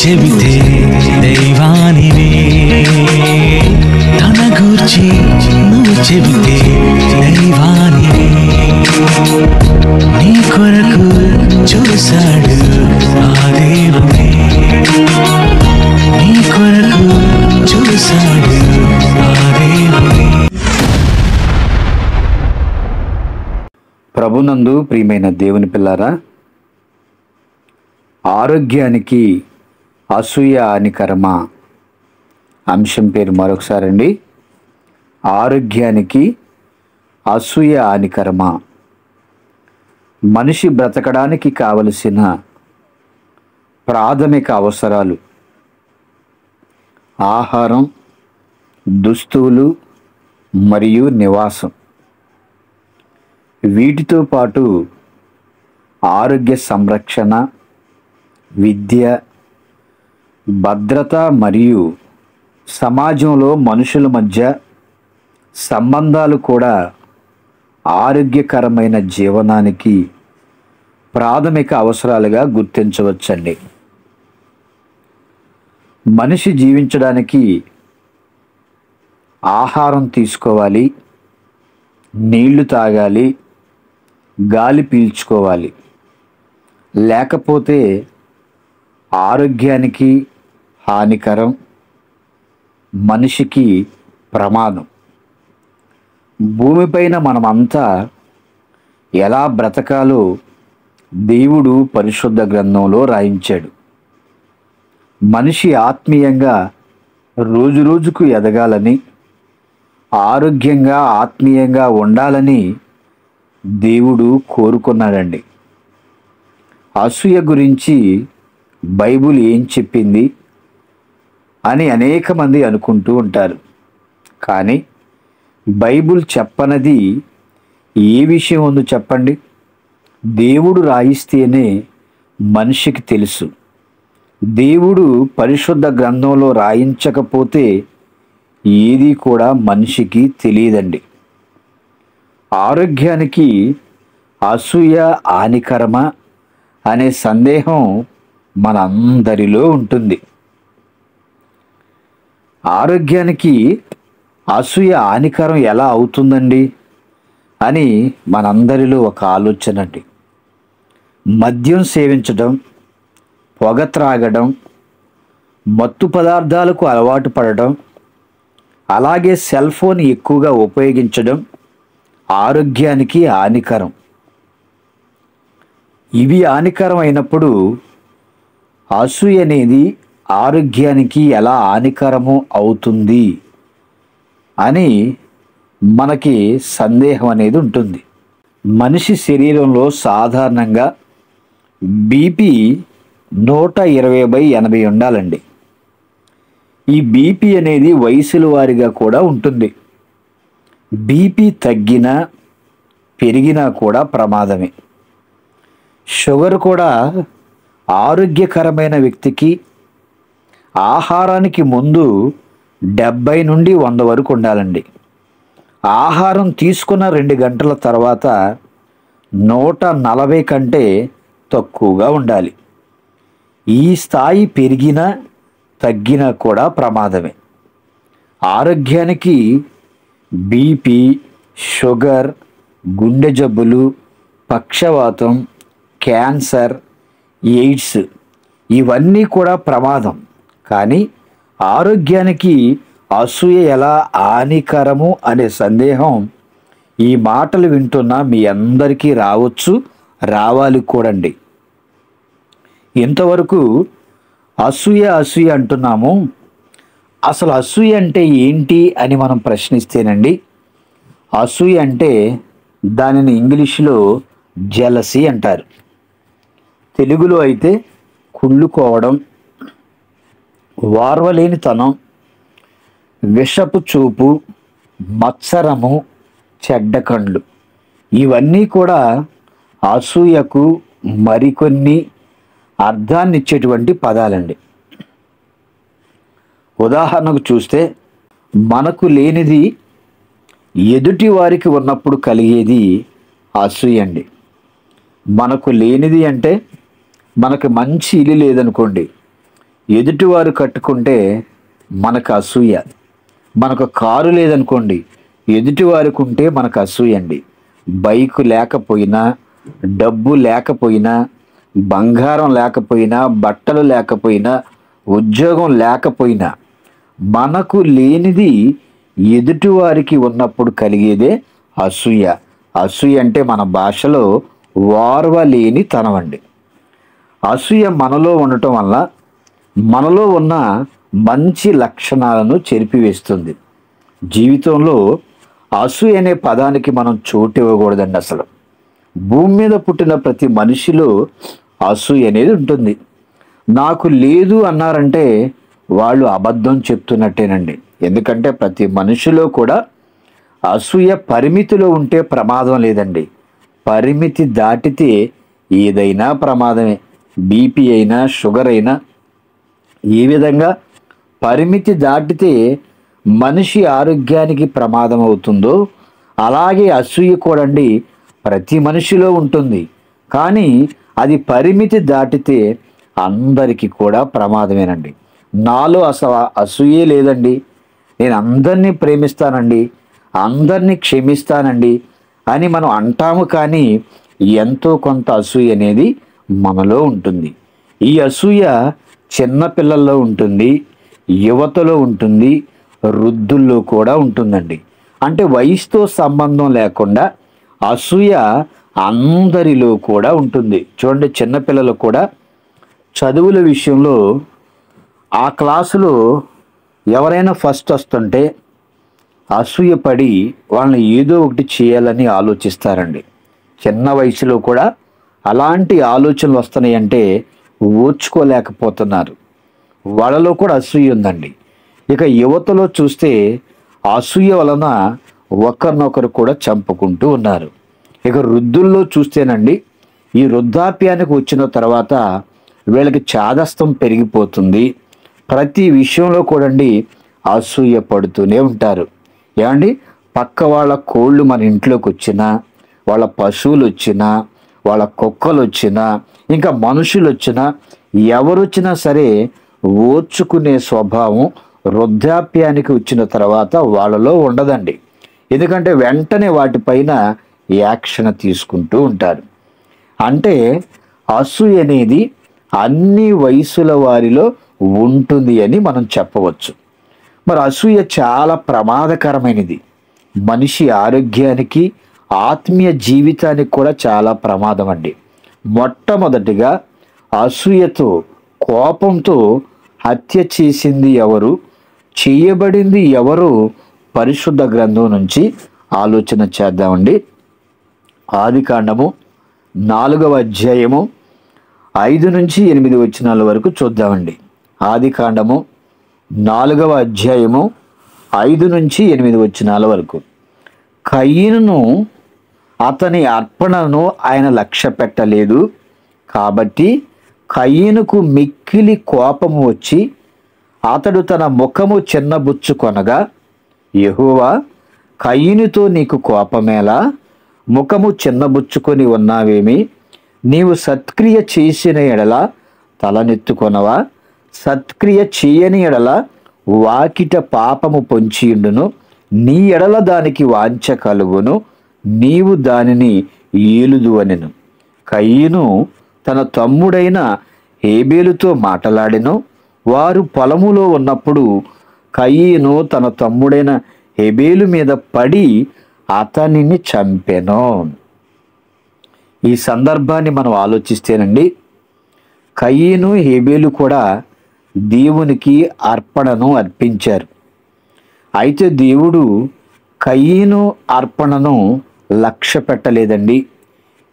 చెబితే దైవానివే, తన గూర్చి నువ్వు చెబితే దైవానివే. నీ కొరకు చూశాడు ఆ దేవుడే, నీ కొరకు చూశాడు ఆ దేవుడే. ప్రభునందు ప్రియమైన దేవుని పిల్లారా, ఆరోగ్యానికి అసూయ హానికరమా అంశం పేరు మరొకసారి అండి. ఆరోగ్యానికి అసూయ హానికరమా? మనిషి బ్రతకడానికి కావలసిన ప్రాథమిక అవసరాలు ఆహారం, దుస్తువులు మరియు నివాసం. వీటితో పాటు ఆరోగ్య సంరక్షణ, విద్య, భద్రత మరియు సమాజంలో మనుషుల మధ్య సంబంధాలు కూడా ఆరోగ్యకరమైన జీవనానికి ప్రాథమిక అవసరాలుగా గుర్తించవచ్చండి. మనిషి జీవించడానికి ఆహారం తీసుకోవాలి, నీళ్లు తాగాలి, గాలి పీల్చుకోవాలి. లేకపోతే ఆరోగ్యానికి హానికరం, మనిషికి ప్రమాదం. భూమిపైన మనమంతా ఎలా బ్రతకాలో దేవుడు పరిశుద్ధ గ్రంథంలో రాయించాడు. మనిషి ఆత్మీయంగా రోజురోజుకు ఎదగాలని, ఆరోగ్యంగా ఆత్మీయంగా ఉండాలని దేవుడు కోరుకున్నాడండి. అసూయ గురించి బైబిల్ ఏం చెప్పింది అని అనేక మంది అనుకుంటూ ఉంటారు. కానీ బైబిల్ చెప్పనది ఏ విషయం ఉందో చెప్పండి? దేవుడు రాయిస్తేనే మనిషికి తెలుసు. దేవుడు పరిశుద్ధ గ్రంథంలో రాయించకపోతే ఏది కూడా మనిషికి తెలియదండి. ఆరోగ్యానికి అసూయ హానికరమా అనే సందేహం మనందరిలో ఉంటుంది. ఆరోగ్యానికి అసూయ హానికరం ఎలా అవుతుందండి అని మనందరిలో ఒక ఆలోచన అండి. మద్యం సేవించడం, పొగ త్రాగడం, మత్తు పదార్థాలకు అలవాటు పడడం, అలాగే సెల్ ఫోన్ ఎక్కువగా ఉపయోగించడం ఆరోగ్యానికి హానికరం. ఇవి హానికరం అయినప్పుడు అసూయ అనేది ఆరోగ్యానికి ఎలా హానికరము అవుతుంది అని మనకి సందేహం అనేది ఉంటుంది. మనిషి శరీరంలో సాధారణంగా బీపీ 120/80 ఉండాలండి. ఈ బీపీ అనేది వయసుల వారీగా కూడా ఉంటుంది. బీపీ తగ్గినా పెరిగినా కూడా ప్రమాదమే. షుగర్ కూడా ఆరోగ్యకరమైన వ్యక్తికి ఆహారానికి ముందు 70 నుండి 100 వరకు ఉండాలండి. ఆహారం తీసుకున్న 2 గంటల తర్వాత 140 కంటే తక్కువగా ఉండాలి. ఈ స్థాయి పెరిగినా తగ్గినా కూడా ప్రమాదమే. ఆరోగ్యానికి బీపీ, షుగర్, గుండె జబ్బులు, పక్షవాతం, క్యాన్సర్, ఎయిడ్స్ ఇవన్నీ కూడా ప్రమాదం. కానీ ఆరోగ్యానికి అసూయ ఎలా హానికరము అనే సందేహం ఈ మాటలు వింటున్న మీ అందరికీ రావచ్చు, రావాలి కూడండి. ఇంతవరకు అసూయ అసూయ అంటున్నాము. అసలు అసూయ అంటే ఏంటి అని మనం ప్రశ్నిస్తేనండి, అసూయ అంటే దానిని ఇంగ్లీష్లో జెలసీ అంటారు. తెలుగులో అయితే కుళ్ళుకోవడం, వార్వలేనితనం, విషపు చూపు, మత్సరము, చెడ్డ కండ్లు ఇవన్నీ కూడా అసూయకు మరికొన్ని అర్థాన్ని ఇచ్చేటువంటి పదాలండి. ఉదాహరణకు చూస్తే మనకు లేనిది ఎదుటి వారికి ఉన్నప్పుడు కలిగేది అసూయ అండి. మనకు లేనిది అంటే మనకు మంచి ఇల్లు లేదనుకోండి, ఎదుటివారు కట్టుకుంటే మనకు అసూయ. మనకు కారు లేదనుకోండి, ఎదుటివారికి ఉంటే మనకు అసూయ అండి. బైకు లేకపోయినా, డబ్బు లేకపోయినా, బంగారం లేకపోయినా, బట్టలు లేకపోయినా, ఉద్యోగం లేకపోయినా, మనకు లేనిది ఎదుటివారికి ఉన్నప్పుడు కలిగేదే అసూయ. అసూయ అంటే మన భాషలో వార్వలేని తనవండి. అసూయ మనలో ఉండటం వల్ల మనలో ఉన్న మంచి లక్షణాలను చెరిపివేస్తుంది. జీవితంలో అసూయ అనే పదానికి మనం చోటు ఇవ్వకూడదండి. అసలు భూమి మీద పుట్టిన ప్రతి మనిషిలో అసూయ అనేది ఉంటుంది. నాకు లేదు అన్నారంటే వాళ్ళు అబద్ధం చెప్తున్నట్టేనండి. ఎందుకంటే ప్రతి మనిషిలో కూడా అసూయ పరిమితిలో ఉంటే ప్రమాదం లేదండి. పరిమితి దాటితే ఏదైనా ప్రమాదమే. బీపీ అయినా, షుగర్ అయినా, ఏ విధంగా పరిమితి దాటితే మనిషి ఆరోగ్యానికి ప్రమాదం అవుతుందో అలాగే అసూయ కూడా అండి ప్రతి మనిషిలో ఉంటుంది. కానీ అది పరిమితి దాటితే అందరికీ కూడా ప్రమాదమేనండి. నాలో అసలు అసూయే లేదండి, నేను అందరినీ ప్రేమిస్తానండి, అందరినీ క్షమిస్తానండి అని మనం అంటాము. కానీ ఎంతో కొంత అసూయ అనేది మనలో ఉంటుంది. ఈ అసూయ చిన్న పిల్లల్లో ఉంటుంది, యువతలో ఉంటుంది, వృద్ధుల్లో కూడా ఉంటుందండి. అంటే వయసుతో సంబంధం లేకుండా అసూయ అందరిలో కూడా ఉంటుంది. చూడండి, చిన్నపిల్లలు కూడా చదువుల విషయంలో ఆ క్లాసులో ఎవరైనా ఫస్ట్ వస్తుంటే అసూయపడి వాళ్ళని ఏదో ఒకటి చేయాలని ఆలోచిస్తారండి. చిన్న వయసులో కూడా అలాంటి ఆలోచనలు వస్తున్నాయంటే ఓర్చుకోలేకపోతున్నారు. వాళ్ళలో కూడా అసూయ ఉందండి. ఇక యువతలో చూస్తే అసూయ వలన ఒకరినొకరు కూడా చంపుకుంటూ ఉన్నారు. ఇక వృద్ధుల్లో చూస్తేనండి, ఈ వృద్ధాప్యానికి వచ్చిన తర్వాత వీళ్ళకి చాదస్తం పెరిగిపోతుంది. ప్రతి విషయంలో కూడా అసూయ పడుతూనే ఉంటారు. ఏమండి, పక్క వాళ్ళ కోళ్ళు మన ఇంట్లోకి వచ్చినా, వాళ్ళ పశువులు వచ్చినా, వాళ్ళ కుక్కలు వచ్చినా, ఇంకా మనుషులు వచ్చినా, ఎవరు వచ్చినా సరే ఓర్చుకునే స్వభావం వృద్ధాప్యానికి వచ్చిన తర్వాత వాళ్ళలో ఉండదండి. ఎందుకంటే వెంటనే వాటిపైన యాక్షన్ తీసుకుంటూ ఉంటారు. అంటే అసూయ అనేది అన్ని వయసుల వారిలో ఉంటుంది అని మనం చెప్పవచ్చు. మరి అసూయ చాలా ప్రమాదకరమైనది. మనిషి ఆరోగ్యానికి, ఆత్మీయ జీవితానికి కూడా చాలా ప్రమాదం అండి. మొట్టమొదటిగా అసూయతో, కోపంతో హత్య చేసింది ఎవరు, చేయబడింది ఎవరు, పరిశుద్ధ గ్రంథం నుంచి ఆలోచన చేద్దామండి. ఆదికాండము 4వ అధ్యాయము 5 నుంచి 8 వచనాల వరకు చూద్దామండి. ఆదికాండము 4వ అధ్యాయము 5 నుంచి 8 వచనాల వరకు. కయీనును అతని అర్పణను ఆయన లక్ష్య పెట్టలేదు కాబట్టి కయీనుకు మిక్కిలి కోపము వచ్చి అతడు తన ముఖము చిన్నబుచ్చుకొనగా, యెహోవా, కయీనుతో నీకు కోపమేలా? ముఖము చిన్నబుచ్చుకొని ఉన్నావేమి? నీవు సత్క్రియ చేసిన ఎడల తలనెత్తుకొనవా? సత్క్రియ చేయని ఎడల వాకిట పాపము పొంచియుండును. నీ ఎడల దానికి వాంఛ కలుగును, నీవు దానిని ఏలుదు అనెను. కయీను తన తమ్ముడైన హేబేలుతో మాటలాడెను. వారు పొలములో ఉన్నప్పుడు కయీను తన తమ్ముడైన హేబేలు మీద పడి అతనిని చంపెను. ఈ సందర్భాన్ని మనం ఆలోచిస్తేనండి, కయీను, హేబేలు కూడా దేవునికి అర్పణను అర్పించారు. అయితే దేవుడు కయీను అర్పణను లక్ష్య పెట్టలేదండి,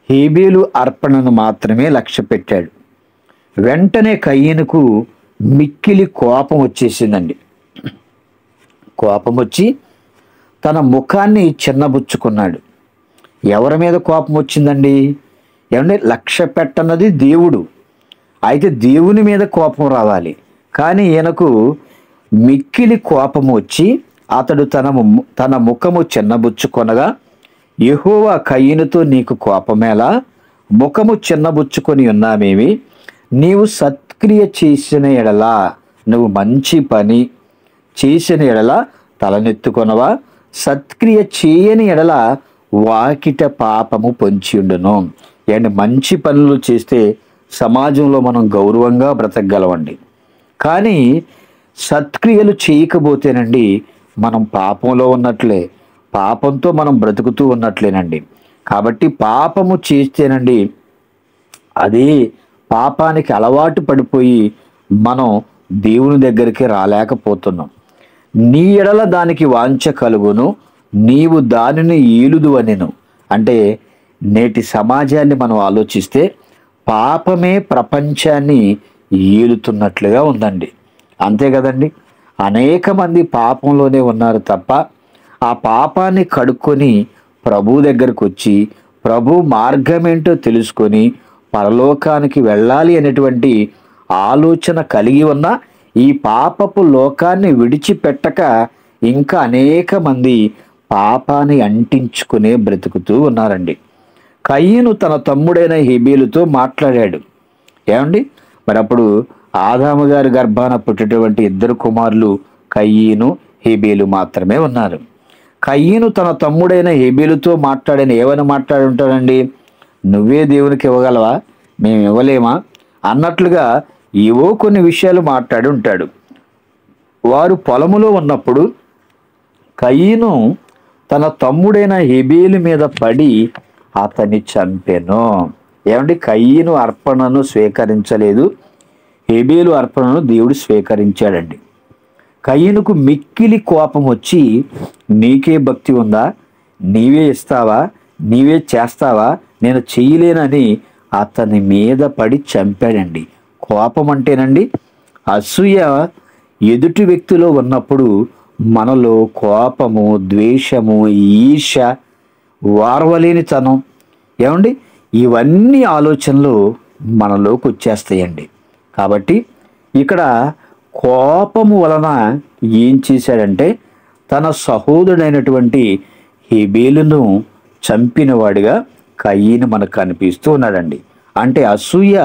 హేబేలు అర్పణను మాత్రమే లక్ష్య పెట్టాడు. వెంటనే కయీనుకు మిక్కిలి కోపం వచ్చేసిందండి. కోపం వచ్చి తన ముఖాన్ని చిన్నబుచ్చుకున్నాడు. ఎవరి మీద కోపం వచ్చిందండి? ఏమంటే లక్ష్య పెట్టన్నది దేవుడు. అయితే దేవుని మీద కోపం రావాలి. కానీ ఈయనకు మిక్కిలి కోపం వచ్చి అతడు తన ముఖము చిన్నబుచ్చుకొనగా, యెహోవా, కయీనుతో నీకు కోపమేలా? ముఖము చిన్నబుచ్చుకొని ఉన్నామేమి? నీవు సత్క్రియ చేసిన ఎడల, నువ్వు మంచి పని చేసిన ఎడల తలనెత్తుకొనవా, సత్క్రియ చేయని ఎడల వాకిట పాపము పొంచి ఉండును. అండ్ మంచి పనులు చేస్తే సమాజంలో మనం గౌరవంగా బ్రతకగలమండి. కానీ సత్క్రియలు చేయకపోతేనండి మనం పాపంలో ఉన్నట్లే, పాపంతో మనం బ్రతుకుతూ ఉన్నట్లేనండి. కాబట్టి పాపము చేస్తేనండి అదే పాపానికి అలవాటు పడిపోయి మనం దేవుని దగ్గరికి రాలేకపోతున్నాం. నీ ఎడల దానికి వాంఛ కలుగును, నీవు దానిని ఏలుదు అనెను. అంటే నేటి సమాజాన్ని మనం ఆలోచిస్తే పాపమే ప్రపంచాన్ని ఏలుతున్నట్లుగా ఉందండి. అంతే కదండి. అనేక మంది పాపంలోనే ఉన్నారు తప్ప ఆ పాపాన్ని కడుక్కొని ప్రభు దగ్గరకు వచ్చి ప్రభు మార్గం ఏంటో తెలుసుకొని పరలోకానికి వెళ్ళాలి అనేటువంటి ఆలోచన కలిగి ఉన్న ఈ పాపపు లోకాన్ని విడిచిపెట్టక ఇంకా అనేక మంది పాపాన్ని అంటించుకునే బ్రతుకుతూ ఉన్నారండి. కయీను తన తమ్ముడైన హేబేలుతో మాట్లాడాడు. ఏమండి, మరి అప్పుడు ఆదాము గారి గర్భాన పుట్టేటువంటి ఇద్దరు కుమారులు కయీను హేబేలు మాత్రమే ఉన్నారు. కయీను తన తమ్ముడైన హేబేలుతో ఏమని మాట్లాడి ఉంటాడండి? నువ్వే దేవునికి ఇవ్వగలవా, మేము ఇవ్వలేమా అన్నట్లుగా ఏవో కొన్ని విషయాలు మాట్లాడి ఉంటాడు. వారు పొలములో ఉన్నప్పుడు కయీను తన తమ్ముడైన హేబేలు మీద పడి అతన్ని చంపెను. ఏమండి, కయీను అర్పణను స్వీకరించలేదు, హేబేలు అర్పణను దేవుడు స్వీకరించాడండి. కయీనుకు మిక్కిలి కోపం వచ్చి, నీకే భక్తి ఉందా, నీవే ఇస్తావా, నీవే చేస్తావా, నేను చెయ్యలేనని అతని మీద పడి చంపాడండి. కోపం అంటేనండి అసూయ ఎదుటి వ్యక్తిలో ఉన్నప్పుడు మనలో కోపము, ద్వేషము, ఈర్ష్య, వారవలేనితనం, ఏమండి ఇవన్నీ ఆలోచనలు మనలోకి వచ్చేస్తాయండి. కాబట్టి ఇక్కడ కోపము వలన ఏం చేశాడంటే తన సహోదరుడైనటువంటి హేబేలును చంపినవాడిగా కయీను మనకు కనిపిస్తూ ఉన్నాడండి. అంటే అసూయ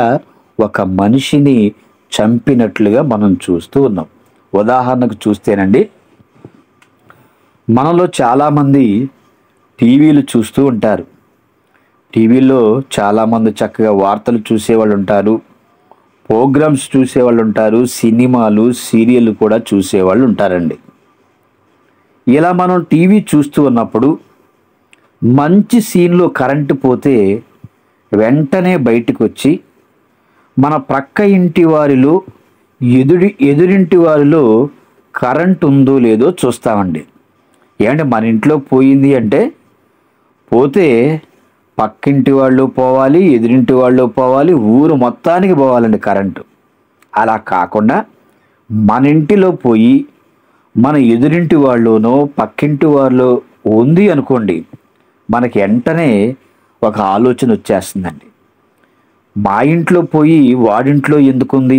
ఒక మనిషిని చంపినట్లుగా మనం చూస్తూ ఉన్నాం. ఉదాహరణకు చూస్తేనండి, మనలో చాలామంది టీవీలు చూస్తూ ఉంటారు. టీవీలో చాలామంది చక్కగా వార్తలు చూసేవాళ్ళు ఉంటారు, ప్రోగ్రామ్స్ చూసేవాళ్ళు ఉంటారు, సినిమాలు, సీరియల్ కూడా చూసేవాళ్ళు ఉంటారండి. ఇలా మనం టీవీ చూస్తూ ఉన్నప్పుడు మంచి సీన్లో కరెంటు పోతే వెంటనే బయటకు వచ్చి మన ప్రక్క ఇంటి వారిలో ఎదురింటి వారిలో కరెంట్ ఉందో లేదో చూస్తామండి. ఏమంటే మన ఇంట్లో పోయింది అంటే పోతే పక్కింటి వాళ్ళు పోవాలి, ఎదురింటి వాళ్ళు పోవాలి, ఊరు మొత్తానికి పోవాలండి కరెంటు. అలా కాకుండా మన ఇంటిలో పోయి మన ఎదురింటి వాళ్ళనో పక్కింటి వాళ్ళు ఉంది అనుకోండి, మనకి వెంటనే ఒక ఆలోచన వచ్చేస్తుందండి. మా ఇంట్లో పోయి వాడింట్లో ఎందుకుంది,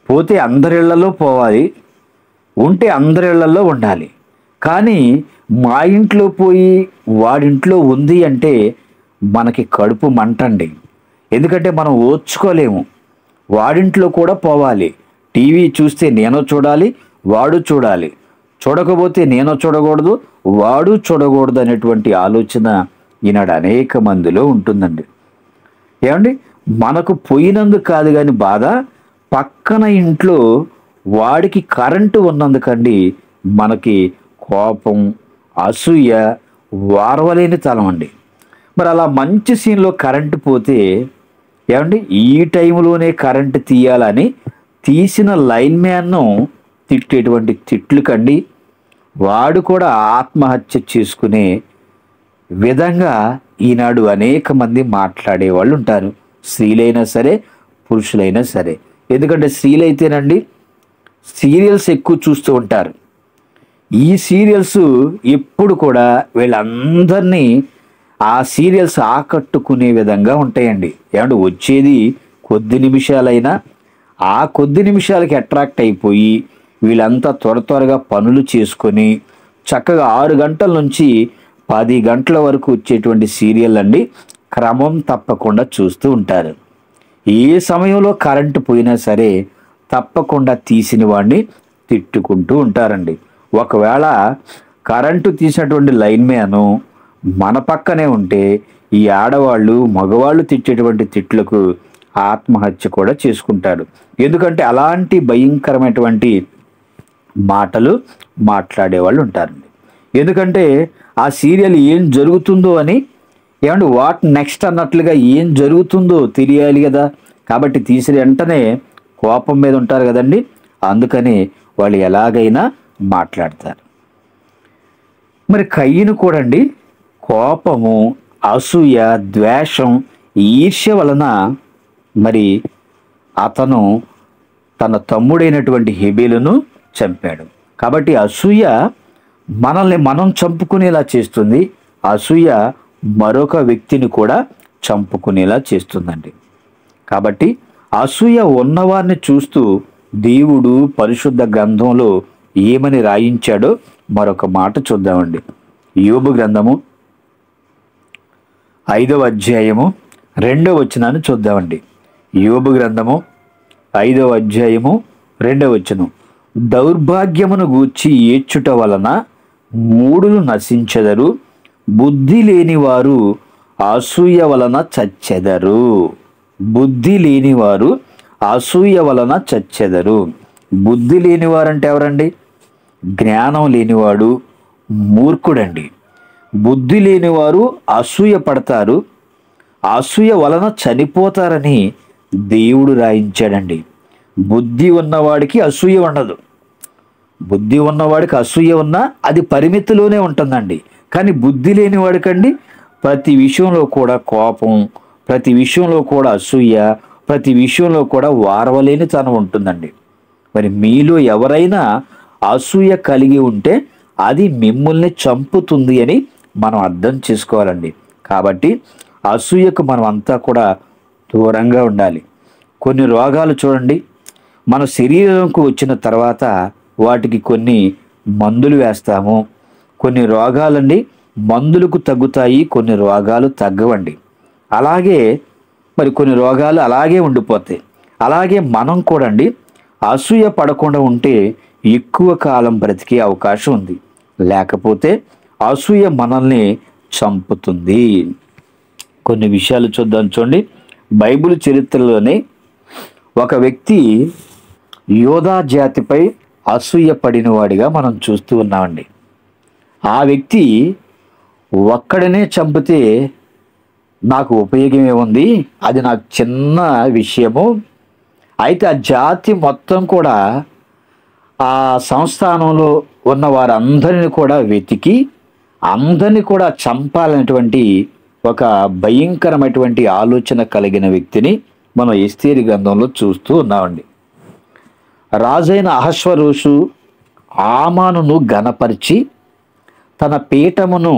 పోతే అందరిళ్లలో పోవాలి, ఉంటే అందరిళ్లలో ఉండాలి. కానీ మా ఇంట్లో పోయి వాడింట్లో ఉంది అంటే మనకి కడుపు మంటండి. ఎందుకంటే మనం ఓర్చుకోలేము. వాడింట్లో కూడా పోవాలి, టీవీ చూస్తే నేను చూడాలి, వాడు చూడాలి, చూడకపోతే నేను చూడకూడదు, వాడు చూడకూడదు అనేటువంటి ఆలోచన ఈనాడు అనేక మందిలో ఉంటుందండి. ఏమండి, మనకు పోయినందుకు కాదు కానీ బాధ పక్కన ఇంట్లో వాడికి కరెంటు ఉన్నందుకండి మనకి కోపం, అసూయ, వారవలేని తలం అండి. మరి అలా మంచి సీన్లో కరెంటు పోతే ఏమండి ఈ టైంలోనే కరెంటు తీయాలని తీసిన లైన్ మ్యాన్ను తిట్టేటువంటి తిట్లు కండి వాడు కూడా ఆత్మహత్య చేసుకునే విధంగా ఈనాడు అనేక మంది మాట్లాడేవాళ్ళు ఉంటారు. స్త్రీలైనా సరే, పురుషులైనా సరే. ఎందుకంటే స్త్రీలైతేనండి సీరియల్స్ ఎక్కువ చూస్తూ ఉంటారు. ఈ సీరియల్స్ ఎప్పుడు కూడా వీళ్ళందరినీ ఆ సీరియల్స్ ఆకట్టుకునే విధంగా ఉంటాయండి. ఏమంటే వచ్చేది కొద్ది నిమిషాలైనా ఆ కొద్ది నిమిషాలకి అట్రాక్ట్ అయిపోయి వీళ్ళంతా త్వరగా పనులు చేసుకొని చక్కగా 6 గంటల నుంచి 10 గంటల వరకు వచ్చేటువంటి సీరియల్ అండి క్రమం తప్పకుండా చూస్తూ ఉంటారు. ఏ సమయంలో కరెంటు పోయినా సరే తప్పకుండా తీసిన వాడిని తిట్టుకుంటూ ఉంటారండి. ఒకవేళ కరెంటు తీసినటువంటి లైన్ మ్యాను మన పక్కనే ఉంటే ఈ ఆడవాళ్ళు మగవాళ్ళు తిట్టేటువంటి తిట్లకు ఆత్మహత్య కూడా చేసుకుంటారు. ఎందుకంటే అలాంటి భయంకరమైనటువంటి మాటలు మాట్లాడేవాళ్ళు ఉంటారండి. ఎందుకంటే ఆ సీరియల్ ఏం జరుగుతుందో అని ఏమంటే వాట్ నెక్స్ట్ అన్నట్లుగా ఏం జరుగుతుందో తెలియాలి కదా. కాబట్టి తీసిన వెంటనే కోపం మీద ఉంటారు కదండి. అందుకని వాళ్ళు ఎలాగైనా మాట్లాడతారు. మరి కయ్యను కూడా అండి కోపము, అసూయ, ద్వేషం, ఈర్ష్య వలన మరి అతను తన తమ్ముడైనటువంటి హెబెలును చంపాడు. కాబట్టి అసూయ మనల్ని మనం చంపుకునేలా చేస్తుంది. అసూయ మరొక వ్యక్తిని కూడా చంపుకునేలా చేస్తుందండి. కాబట్టి అసూయ ఉన్నవారిని చూస్తూ దేవుడు పరిశుద్ధ గ్రంథంలో ఏమని రాయించాడో మరొక మాట చూద్దామండి. యోబు గ్రంథము 5వ అధ్యాయము 2వ వచనాన్ని చూద్దామండి. యోబు గ్రంథము 5వ అధ్యాయము 2వ వచనం. దౌర్భాగ్యమును గూర్చి ఏడ్చుట వలన మూఢులు నశించెదరు, బుద్ధి లేనివారు అసూయ వలన చచ్చెదరు. బుద్ధి లేనివారు అసూయ వలన చచ్చెదరు. బుద్ధి లేనివారంటే ఎవరండి? జ్ఞానం లేనివాడు మూర్ఖుడండి. బుద్ధి లేనివారు అసూయ పడతారు, అసూయ వలన చనిపోతారని దేవుడు రాయించాడండి. బుద్ధి ఉన్నవాడికి అసూయ ఉండదు. బుద్ధి ఉన్నవాడికి అసూయ ఉన్నా అది పరిమితిలోనే ఉంటుందండి. కానీ బుద్ధి లేని వాడికండి ప్రతి విషయంలో కూడా కోపం, ప్రతి విషయంలో కూడా అసూయ, ప్రతి విషయంలో కూడా వారవలేని తనం ఉంటుందండి. మరి మీలో ఎవరైనా అసూయ కలిగి ఉంటే అది మిమ్మల్ని చంపుతుంది అని మనం అర్థం చేసుకోవాలండి. కాబట్టి అసూయకు మనం అంతా కూడా దూరంగా ఉండాలి. కొన్ని రోగాలు చూడండి, మన శరీరంకు వచ్చిన తర్వాత వాటికి కొన్ని మందులు వేస్తాము. కొన్ని రోగాలండి మందులకు తగ్గుతాయి, కొన్ని రోగాలు తగ్గవండి. అలాగే మరి కొన్ని రోగాలు అలాగే ఉండిపోతాయి. అలాగే మనం కూడా అండి అసూయ పడకుండా ఉంటే ఎక్కువ కాలం బ్రతికే అవకాశం ఉంది. లేకపోతే అసూయ మనల్ని చంపుతుంది. కొన్ని విషయాలు చూద్దాం. చూడండి, బైబిల్ చరిత్రలోనే ఒక వ్యక్తి యోధా జాతిపై అసూయ పడిన వాడిగా మనం చూస్తూ ఉన్నామండి. ఆ వ్యక్తి ఒక్కడనే చంపితే నాకు ఉపయోగం ఏముంది, అది నాకు చిన్న విషయము. అయితే ఆ జాతి మొత్తం కూడా ఆ సంస్థానంలో ఉన్న వారందరిని కూడా వెతికి అందరినీ కూడా చంపాలనేటువంటి ఒక భయంకరమైనటువంటి ఆలోచన కలిగిన వ్యక్తిని మనం ఎస్తేరు గ్రంథంలో చూస్తూ ఉన్నామండి. రాజైన అహశ్వరోషు హామానును ఘనపరిచి తన పీఠమును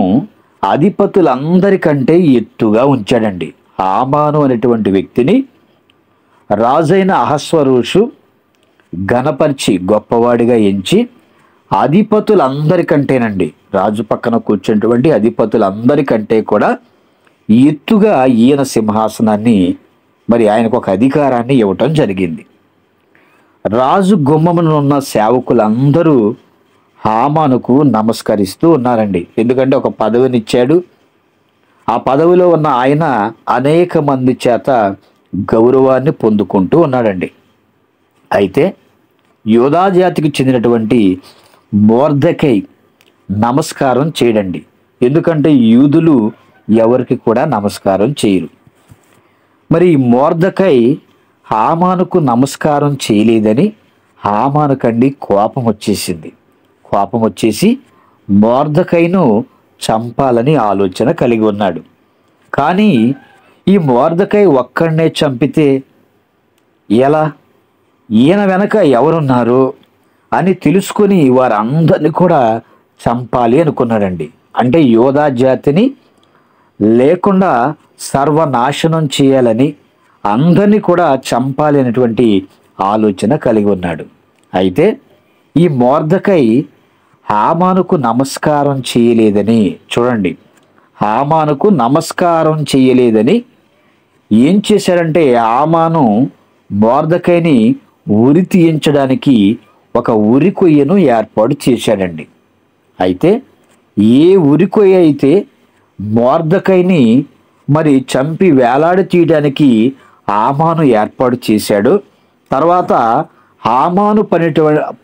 అధిపతులందరికంటే ఎత్తుగా ఉంచాడండి. హామాను అనేటువంటి వ్యక్తిని రాజైన అహశ్వరోషు ఘనపరిచి గొప్పవాడిగా ఎంచి అధిపతులందరికంటేనండి, రాజు పక్కన కూర్చున్నటువంటి అధిపతులందరికంటే కూడా ఎత్తుగా ఈయన సింహాసనాన్ని మరి ఆయనకు ఒక అధికారాన్ని ఇవ్వటం జరిగింది. రాజు గుమ్మమునున్న సేవకులందరూ హామానుకు నమస్కరిస్తూ ఉన్నారండి. ఎందుకంటే ఒక పదవినిచ్చాడు. ఆ పదవిలో ఉన్న ఆయన అనేక మంది చేత గౌరవాన్ని పొందుకుంటూ ఉన్నాడండి. అయితే యోధా జాతికి చెందినటువంటి మొర్దెకై నమస్కారం చేయడండి. ఎందుకంటే యూదులు ఎవరికి కూడా నమస్కారం చేయరు. మరి మొర్దెకై హామానుకు నమస్కారం చేయలేదని హామానుకండి కోపం వచ్చేసింది. కోపం వచ్చేసి మొర్దెకైను చంపాలని ఆలోచన కలిగి ఉన్నాడు. కానీ ఈ మొర్దెకై ఒక్కడనే చంపితే ఎలా, ఈయన వెనక ఎవరున్నారు అని తెలుసుకొని వారందరినీ కూడా చంపాలి అనుకున్నాడండి. అంటే యోధా జాతిని లేకుండా సర్వనాశనం చేయాలని, అందరినీ కూడా చంపాలి అనేటువంటి ఆలోచన కలిగి ఉన్నాడు. అయితే ఈ మొర్దెకై హామానుకు నమస్కారం చేయలేదని, చూడండి, హామానుకు నమస్కారం చేయలేదని ఏం చేశారంటే హామాను మొర్దెకైని ఉరి తీయించడానికి ఒక ఉరి కొయ్యను ఏర్పాటు చేశాడండి. అయితే ఏ ఉరి కొయ్య అయితే మొర్దెకైని మరి చంపి వేలాడి తీయడానికి హామాను ఏర్పాటు చేశాడు, తర్వాత హామాను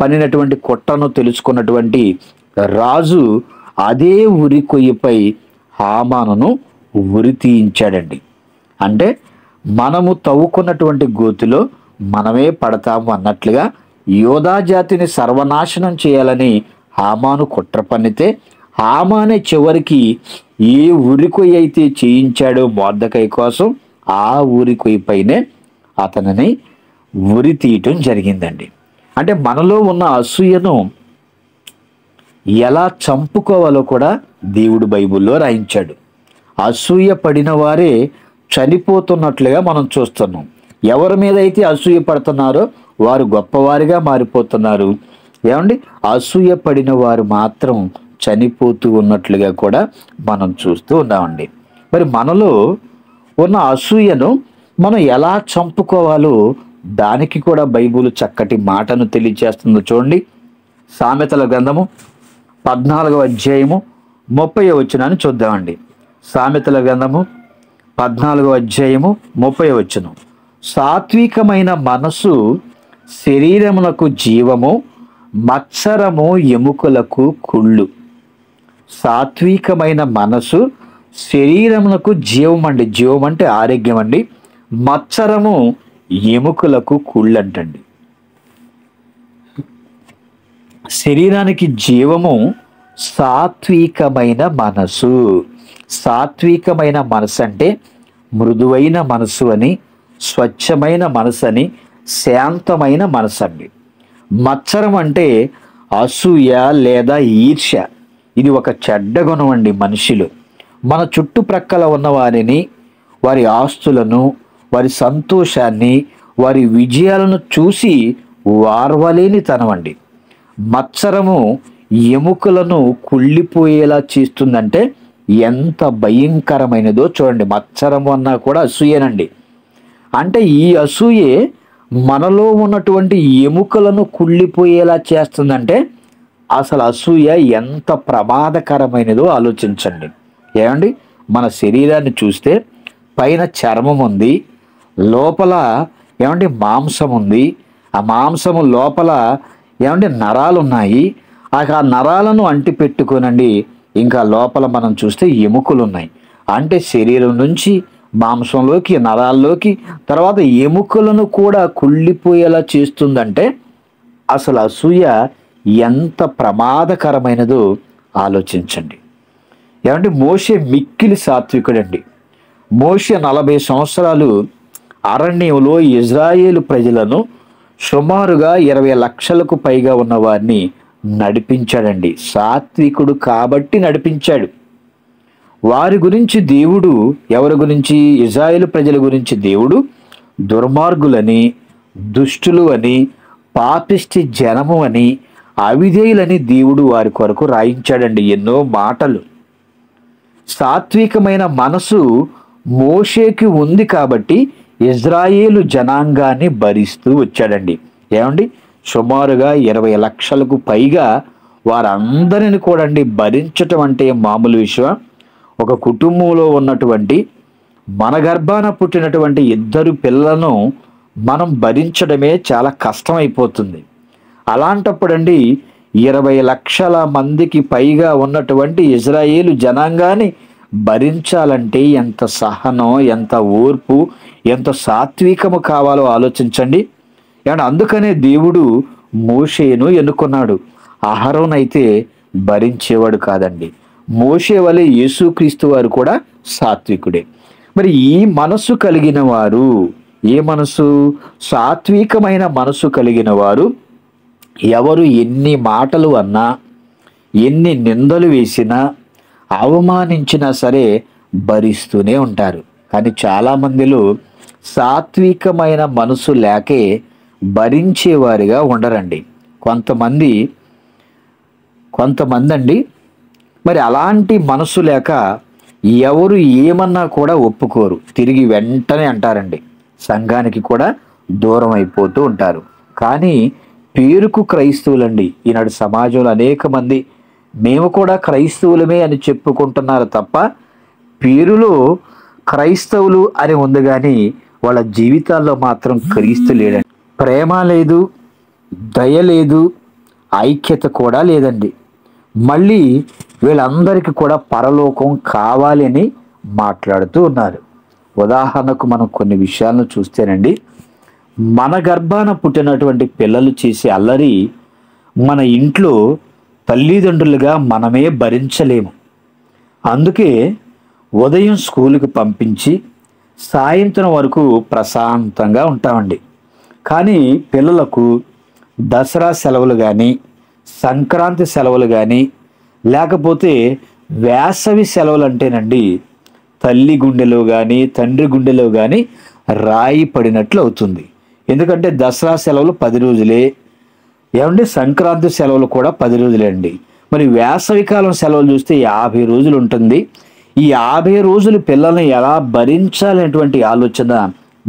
పనినటువంటి కుట్రను తెలుసుకున్నటువంటి రాజు అదే ఉరి కొయ్యపై హామానును ఉరి తీయించాడండి. అంటే మనము తవ్వుకున్నటువంటి గోతిలో మనమే పడతాము అన్నట్లుగా యోధా జాతిని సర్వనాశనం చేయాలని హామాను కుట్ర పన్నితే హామానే చివరికి ఏ ఉరికొయ్య అయితే చేయించాడో మొర్దెకై కోసం ఆ ఉరికొయ్యపైనే అతనిని ఉరి తీయటం జరిగిందండి. అంటే మనలో ఉన్న అసూయను ఎలా చంపుకోవాలో కూడా దేవుడు బైబిల్లో రాయించాడు. అసూయ పడిన వారే చనిపోతున్నట్లుగా మనం చూస్తున్నాం. ఎవరి మీద అయితే అసూయ పడుతున్నారో వారు గొప్పవారిగా మారిపోతున్నారు. ఏమండి, అసూయ పడిన వారు మాత్రం చనిపోతూ ఉన్నట్లుగా కూడా మనం చూస్తూ ఉన్నామండి. మరి మనలో ఉన్న అసూయను మనం ఎలా చంపుకోవాలో దానికి కూడా బైబిల్ చక్కటి మాటను తెలియజేస్తుందో చూడండి. సామెతల గ్రంథము 14వ అధ్యాయము 30వ వచనాన్ని చూద్దామండి. సామెతల గ్రంథము 14వ అధ్యాయము 30వ వచనం. సాత్వికమైన మనసు శరీరమునకు జీవము, మత్సరము ఎముకలకు కుళ్ళు. సాత్వికమైన మనసు శరీరమునకు జీవం అండి. జీవం అంటే ఆరోగ్యం అండి. మత్సరము ఎముకలకు కుళ్ళు అంటండి. శరీరానికి జీవము సాత్వికమైన మనసు. సాత్వికమైన మనసు అంటే మృదువైన మనసు అని, స్వచ్ఛమైన మనసు అని, శాంతమైన మనసు అండి. మత్సరం అంటే అసూయ లేదా ఈర్ష్య. ఇది ఒక చెడ్డ గుణం అండి మనిషిలో. మన చుట్టుప్రక్కల ఉన్న వారిని, వారి ఆస్తులను, వారి సంతోషాన్ని, వారి విజయాలను చూసి వార్వలేని తనం అండి. మత్సరము ఎముకలను కుళ్ళిపోయేలా చేస్తుందంటే ఎంత భయంకరమైనదో చూడండి. మత్సరము అన్నా కూడా అసూయేనండి. అంటే ఈ అసూయే మనలో ఉన్నటువంటి ఎముకలను కుళ్ళిపోయేలా చేస్తుందంటే అసలు అసూయ ఎంత ప్రమాదకరమైనదో ఆలోచించండి. ఏమండి, మన శరీరాన్ని చూస్తే పైన చర్మం ఉంది, లోపల ఏమండి మాంసం ఉంది. ఆ మాంసము లోపల ఏమంటే నరాలు ఉన్నాయి. ఆ నరాలను అంటి పెట్టుకోనండి ఇంకా లోపల మనం చూస్తే ఎముకలు ఉన్నాయి. అంటే శరీరం నుంచి మాంసంలోకి, నరాల్లోకి, తర్వాత ఎముకలను కూడా కుళ్ళిపోయేలా చేస్తుందంటే అసలు అసూయ ఎంత ప్రమాదకరమైనదో ఆలోచించండి. ఏమంటే మోషే మిక్కిలి సాత్వికుడండి. మోషే 40 సంవత్సరాలు అరణ్యంలో ఇజ్రాయేలు ప్రజలను సుమారుగా 20 లక్షలకు పైగా ఉన్న వారిని నడిపించాడండి. సాత్వికుడు కాబట్టి నడిపించాడు. వారి గురించి దేవుడు, ఎవరి గురించి? ఇజ్రాయేలు ప్రజల గురించి దేవుడు దుర్మార్గులని, దుష్టులు అని, పాపిష్టి జనము అని, అవిధేయులని దేవుడు వారి కొరకు రాయించాడండి ఎన్నో మాటలు. సాత్వికమైన మనసు మోషేకి ఉంది కాబట్టి ఇజ్రాయేలు జనాంగాన్ని భరిస్తూ వచ్చాడండి. ఏమండి, సుమారుగా 20 లక్షలకు పైగా వారందరిని కూడా భరించటం అంటే మామూలు విషయం. ఒక కుటుంబంలో ఉన్నటువంటి మన గర్భాన పుట్టినటువంటి 2 పిల్లలను మనం భరించడమే చాలా కష్టమైపోతుంది. అలాంటప్పుడండి 20 లక్షల మందికి పైగా ఉన్నటువంటి ఇజ్రాయేలు జనాంగాన్ని భరించాలంటే ఎంత సహనం, ఎంత ఓర్పు, ఎంత సాత్వికము కావాలో ఆలోచించండి. ఏమంటే అందుకనే దేవుడు మోషేను ఎన్నుకున్నాడు. అహరోన్ అయితే భరించేవాడు కాదండి. మోషే వలె యేసుక్రీస్తు వారు కూడా సాత్వికుడే. మరి ఈ మనసు కలిగిన వారు, ఏ మనసు? సాత్వికమైన మనసు కలిగిన వారు ఎవరు ఎన్ని మాటలు అన్నా, ఎన్ని నిందలు వేసినా, అవమానించినా సరే భరిస్తూనే ఉంటారు. కానీ చాలామందిలో సాత్వికమైన మనసు లేకే భరించేవారిగా ఉండరండి. కొంతమంది అండి మరి అలాంటి మనసు లేక ఎవరు ఏమన్నా కూడా ఒప్పుకోరు, తిరిగి వెంటనే అంటారండి. సంఘానికి కూడా దూరం అయిపోతూ ఉంటారు. కానీ పేరుకు క్రైస్తవులండి. ఈనాడు సమాజంలో అనేక మంది మేము కూడా క్రైస్తవులమే అని చెప్పుకుంటున్నారు తప్ప పేరులో క్రైస్తవులు అని ఉంది, కానీ వాళ్ళ జీవితాల్లో మాత్రం క్రీస్తు లేడండి. ప్రేమ లేదు, దయ లేదు, ఐక్యత కూడా లేదండి. మళ్ళీ వీళ్ళందరికీ కూడా పరలోకం కావాలి అని మాట్లాడుతూ ఉన్నారు. ఉదాహరణకు మనం కొన్ని విషయాలను చూస్తేనండి, మన గర్భాన పుట్టినటువంటి పిల్లలు చేసే అల్లరి మన ఇంట్లో తల్లిదండ్రులుగా మనమే భరించలేము. అందుకే ఉదయం స్కూలుకి పంపించి సాయంత్రం వరకు ప్రశాంతంగా ఉంటామండి. కానీ పిల్లలకు దసరా సెలవులు కానీ, సంక్రాంతి సెలవులు కానీ, లేకపోతే వేసవి సెలవులు అంటేనండి తల్లి గుండెలో కానీ తండ్రి గుండెలో కానీ రాయి పడినట్లు అవుతుంది. ఎందుకంటే దసరా సెలవులు 10 రోజులే, ఏమండి సంక్రాంతి సెలవులు కూడా 10 రోజులే అండి. మరి వేసవికాలం సెలవులు చూస్తే 50 రోజులు ఉంటుంది. ఈ 50 రోజులు పిల్లల్ని ఎలా భరించాలనేటువంటి ఆలోచన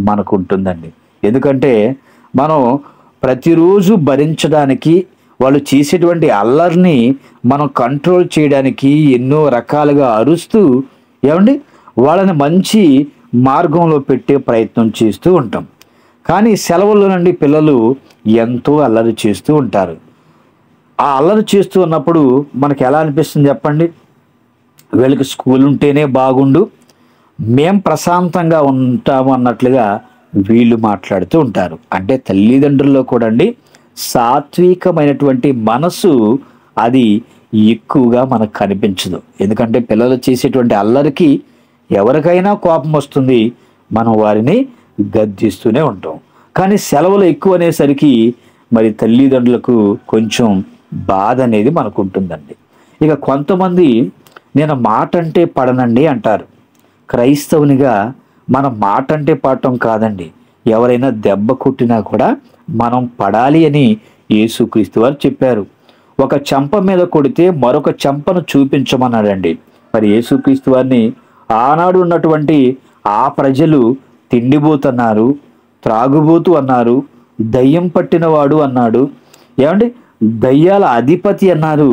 మనకు ఉంటుందండి. ఎందుకంటే మనం ప్రతిరోజు భరించడానికి, వాళ్ళు చేసేటువంటి అల్లరిని మనం కంట్రోల్ చేయడానికి ఎన్నో రకాలుగా అరుస్తూ ఏమండి వాళ్ళని మంచి మార్గంలో పెట్టే ప్రయత్నం చేస్తూ ఉంటాం. కానీ సెలవుల్లో నుండి పిల్లలు ఎంతో అల్లరి చేస్తూ ఉంటారు. ఆ అల్లరి చేస్తూ ఉన్నప్పుడు మనకు ఎలా అనిపిస్తుంది చెప్పండి? వీళ్ళకి స్కూల్ ఉంటేనే బాగుండు, మేం ప్రశాంతంగా ఉంటాము అన్నట్లుగా వీళ్ళు మాట్లాడుతూ ఉంటారు. అంటే తల్లిదండ్రుల్లో కూడా అండి సాత్వికమైనటువంటి మనసు అది ఎక్కువగా మనకు కనిపించదు. ఎందుకంటే పిల్లలు చేసేటువంటి అల్లరికి ఎవరికైనా కోపం వస్తుంది, మనం వారిని గద్దిస్తూనే ఉంటాం. కానీ సెలవులు ఎక్కువ అనేసరికి మరి తల్లిదండ్రులకు కొంచెం బాధ అనేది మనకు ఉంటుందండి. ఇక కొంతమంది నేను మాట అంటే పడనండి అంటారు. క్రైస్తవునిగా మన మాట అంటే పడటం కాదండి, ఎవరైనా దెబ్బ కొట్టినా కూడా మనం పడాలి అని యేసుక్రీస్తు వారు చెప్పారు. ఒక చెంప మీద కొడితే మరొక చెంపను చూపించమన్నాడండి. మరి యేసుక్రీస్తు వారిని ఆనాడు ఉన్నటువంటి ఆ ప్రజలు తిండిబోతన్నారు, త్రాగుబోతు అన్నారు, దయ్యం పట్టినవాడు అన్నాడు, ఏమండి దయ్యాల అధిపతి అన్నారు,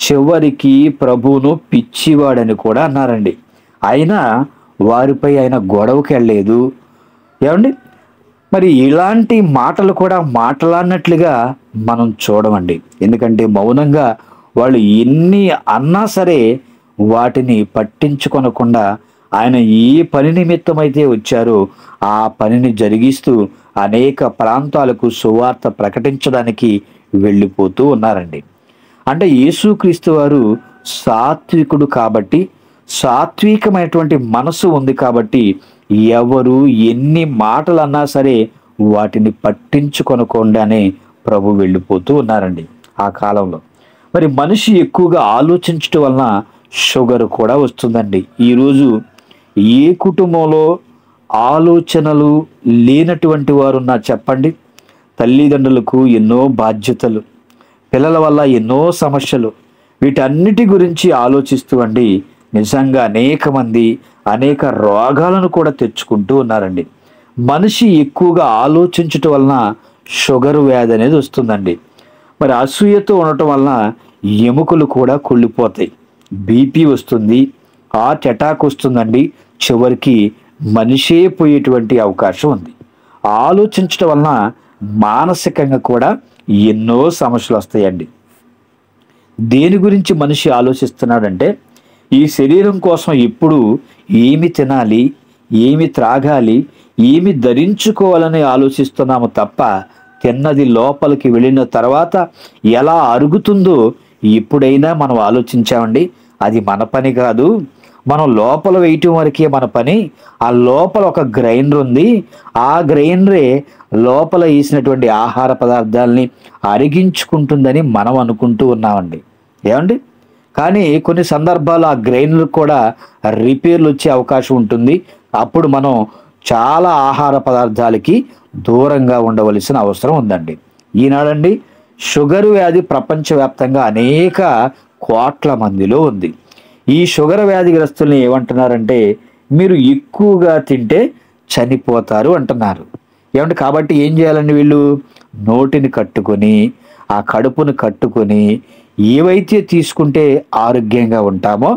చివరికి ప్రభువును పిచ్చివాడని కూడా అన్నారండి. అయినా వారిపై ఆయన గొడవకి వెళ్ళలేదు. ఏమండి మరి ఇలాంటి మాటలు కూడా మాట్లాడినట్లుగా మనం చూడమండి. ఎందుకంటే మౌనంగా వాళ్ళు ఎన్ని అన్నా సరే వాటిని పట్టించుకొనకుండా ఆయన ఏ పని నిమిత్తమైతే వచ్చారో ఆ పనిని జరిగిస్తూ అనేక ప్రాంతాలకు సువార్త ప్రకటించడానికి వెళ్ళిపోతూ ఉన్నారండి. అంటే యేసుక్రీస్తు వారు సాత్వికుడు కాబట్టి, సాత్వికమైనటువంటి మనసు ఉంది కాబట్టి ఎవరు ఎన్ని మాటలు అన్నా సరే వాటిని పట్టించుకొనకుండానే ప్రభు వెళ్ళిపోతూ ఉన్నారండి ఆ కాలంలో. మరి మనిషి ఎక్కువగా ఆలోచించడం వలన షుగర్ కూడా వస్తుందండి. ఈరోజు ఏ కుటుంబంలో ఆలోచనలు లేనటువంటి వారు ఉన్నా చెప్పండి? తల్లిదండ్రులకు ఎన్నో బాధ్యతలు, పిల్లల వల్ల ఎన్నో సమస్యలు, వీటన్నిటి గురించి ఆలోచిస్తూ అండి నిజంగా అనేక మంది అనేక రోగాలను కూడా తెచ్చుకుంటూ ఉన్నారండి. మనిషి ఎక్కువగా ఆలోచించటం వలన షుగర్ వ్యాధి అనేది వస్తుందండి. మరి అసూయతో ఉండటం వలన ఎముకలు కూడా కుళ్ళిపోతాయి, బీపీ వస్తుంది, హార్ట్ అటాక్ వస్తుందండి, చివరికి మనిషే పోయేటువంటి అవకాశం ఉంది. ఆలోచించటం వలన మానసికంగా కూడా ఎన్నో సమస్యలు వస్తాయండి. దేని గురించి మనిషి ఆలోచిస్తున్నాడంటే ఈ శరీరం కోసం ఎప్పుడు ఏమి తినాలి, ఏమి త్రాగాలి, ఏమి ధరించుకోవాలని ఆలోచిస్తున్నాము తప్ప తిన్నది లోపలికి వెళ్ళిన తర్వాత ఎలా అరుగుతుందో ఎప్పుడైనా మనం ఆలోచించామండి? అది మన పని కాదు. మనం లోపల వేయటం వరకే మన పని. ఆ లోపల ఒక గ్రైండర్ ఉంది, ఆ గ్రైండరే లోపల వేసినటువంటి ఆహార పదార్థాలని అరిగించుకుంటుందని మనం అనుకుంటూ ఉన్నామండి. ఏమండి కానీ కొన్ని సందర్భాలు ఆ గ్రైండర్ కూడా రిపేర్లు వచ్చే అవకాశం ఉంటుంది. అప్పుడు మనం చాలా ఆహార పదార్థాలకి దూరంగా ఉండవలసిన అవసరం ఉందండి. ఈనాడండి షుగర్ వ్యాధి ప్రపంచవ్యాప్తంగా అనేక కోట్ల మందిలో ఉంది. ఈ షుగర్ వ్యాధిగ్రస్తుల్ని ఏమంటున్నారంటే మీరు ఎక్కువగా తింటే చనిపోతారు అంటున్నారు. ఏమంటే కాబట్టి ఏం చేయాలండి? వీళ్ళు నోటిని కట్టుకొని ఆ కడుపును కట్టుకొని ఏవైతే తీసుకుంటే ఆరోగ్యంగా ఉంటామో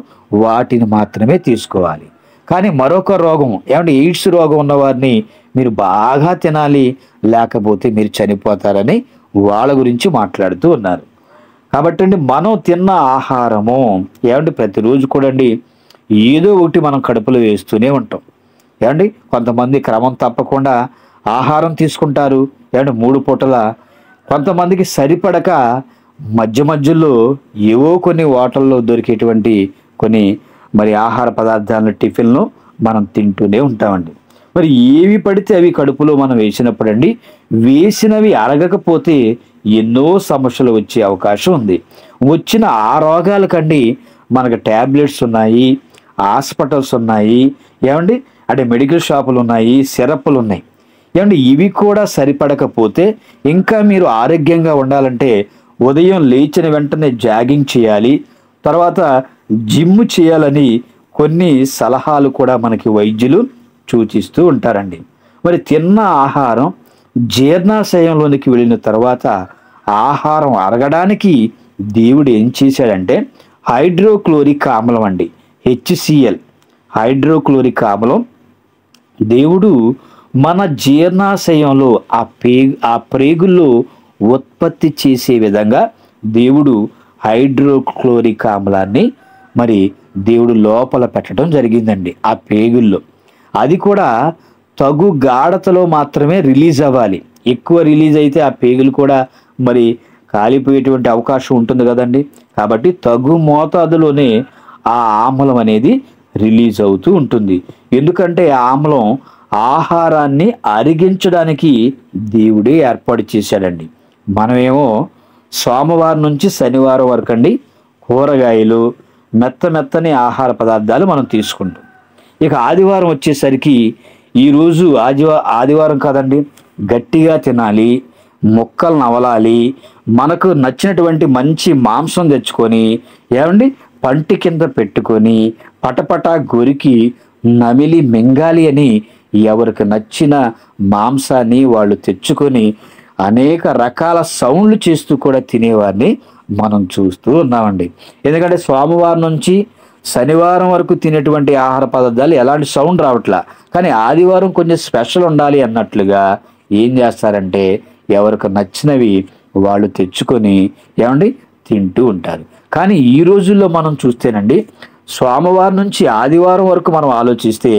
వాటిని మాత్రమే తీసుకోవాలి. కానీ మరొక రోగం, ఏమంటే ఎయిడ్స్ రోగం ఉన్న వారిని మీరు బాగా తినాలి, లేకపోతే మీరు చనిపోతారని వాళ్ళ గురించి మాట్లాడుతూ ఉన్నారు. కాబట్టి అండి మనం తిన్న ఆహారము ఏమంటే ప్రతిరోజు కూడా అండి ఏదో ఒకటి మనం కడుపులో వేస్తూనే ఉంటాం. ఏమండి కొంతమంది క్రమం తప్పకుండా ఆహారం తీసుకుంటారు, ఏమంటే 3 పూటల. కొంతమందికి సరిపడక మధ్య మధ్యలో ఏవో కొన్ని హోటల్లో దొరికేటువంటి కొన్ని మరి ఆహార పదార్థాలను టిఫిన్లు మనం తింటూనే ఉంటామండి. మరి ఏవి పడితే అవి కడుపులో మనం వేసినప్పుడు అండి వేసినవి అరగకపోతే ఎన్నో సమస్యలు వచ్చే అవకాశం ఉంది. వచ్చిన ఆ రోగాలకండి మనకు ట్యాబ్లెట్స్ ఉన్నాయి, హాస్పిటల్స్ ఉన్నాయి, ఏమండి అంటే మెడికల్ షాపులు ఉన్నాయి, సిరప్లు ఉన్నాయి. ఏమండి ఇవి కూడా సరిపడకపోతే ఇంకా మీరు ఆరోగ్యంగా ఉండాలంటే ఉదయం లేచిన వెంటనే జాగింగ్ చేయాలి, తర్వాత జిమ్ చేయాలని కొన్ని సలహాలు కూడా మనకి వైద్యులు సూచిస్తూ ఉంటారండి. మరి తిన్న ఆహారం జీర్ణాశయంలోనికి వెళ్ళిన తర్వాత ఆహారం అరగడానికి దేవుడు ఏం చేశాడంటే హైడ్రోక్లోరిక్ ఆమ్లం అండి, HCl హైడ్రోక్లోరిక్ ఆమ్లం దేవుడు మన జీర్ణాశయంలో ఆ ప్రేగుల్లో ఉత్పత్తి చేసే విధంగా దేవుడు హైడ్రోక్లోరిక్ ఆమ్లాన్ని మరి దేవుడు లోపల పెట్టడం జరిగిందండి ఆ పేగుల్లో. అది కూడా తగు గాఢతలో మాత్రమే రిలీజ్ అవ్వాలి. ఎక్కువ రిలీజ్ అయితే ఆ పేగులు కూడా మరి కాలిపోయేటువంటి అవకాశం ఉంటుంది కదండి. కాబట్టి తగు మోతాదులోనే ఆ ఆమ్లం అనేది రిలీజ్ అవుతూ ఉంటుంది. ఎందుకంటే ఆ ఆమ్లం ఆహారాన్ని అరిగించడానికి దేవుడే ఏర్పాటు చేశాడండి. మనమేమో సోమవారం నుంచి శనివారం వరకు అండి కూరగాయలు మెత్తని ఆహార పదార్థాలు మనం తీసుకుంటాం. ఇక ఆదివారం వచ్చేసరికి ఈరోజు ఆదివారం కాదండి, గట్టిగా తినాలి, ముక్కలు నవలాలి, మనకు నచ్చినటువంటి మంచి మాంసం తెచ్చుకొని ఏమండి పంటి కింద పెట్టుకొని పటపట గొరికి నమిలి మింగాలి అని ఎవరికి నచ్చిన మాంసాన్ని వాళ్ళు తెచ్చుకొని అనేక రకాల సౌండ్లు చేస్తూ కూడా తినేవారిని మనం చూస్తూ ఉన్నామండి. ఎందుకంటే సోమవారం నుంచి శనివారం వరకు తినేటువంటి ఆహార పదార్థాలు ఎలాంటి సౌండ్ రావట్లా, కానీ ఆదివారం కొంచెం స్పెషల్ ఉండాలి అన్నట్లుగా ఏం చేస్తారంటే ఎవరికి నచ్చినవి వాళ్ళు తెచ్చుకొని ఏమండి తింటూ ఉంటారు. కానీ ఈ రోజుల్లో మనం చూస్తేనండి సోమవారం నుంచి ఆదివారం వరకు మనం ఆలోచిస్తే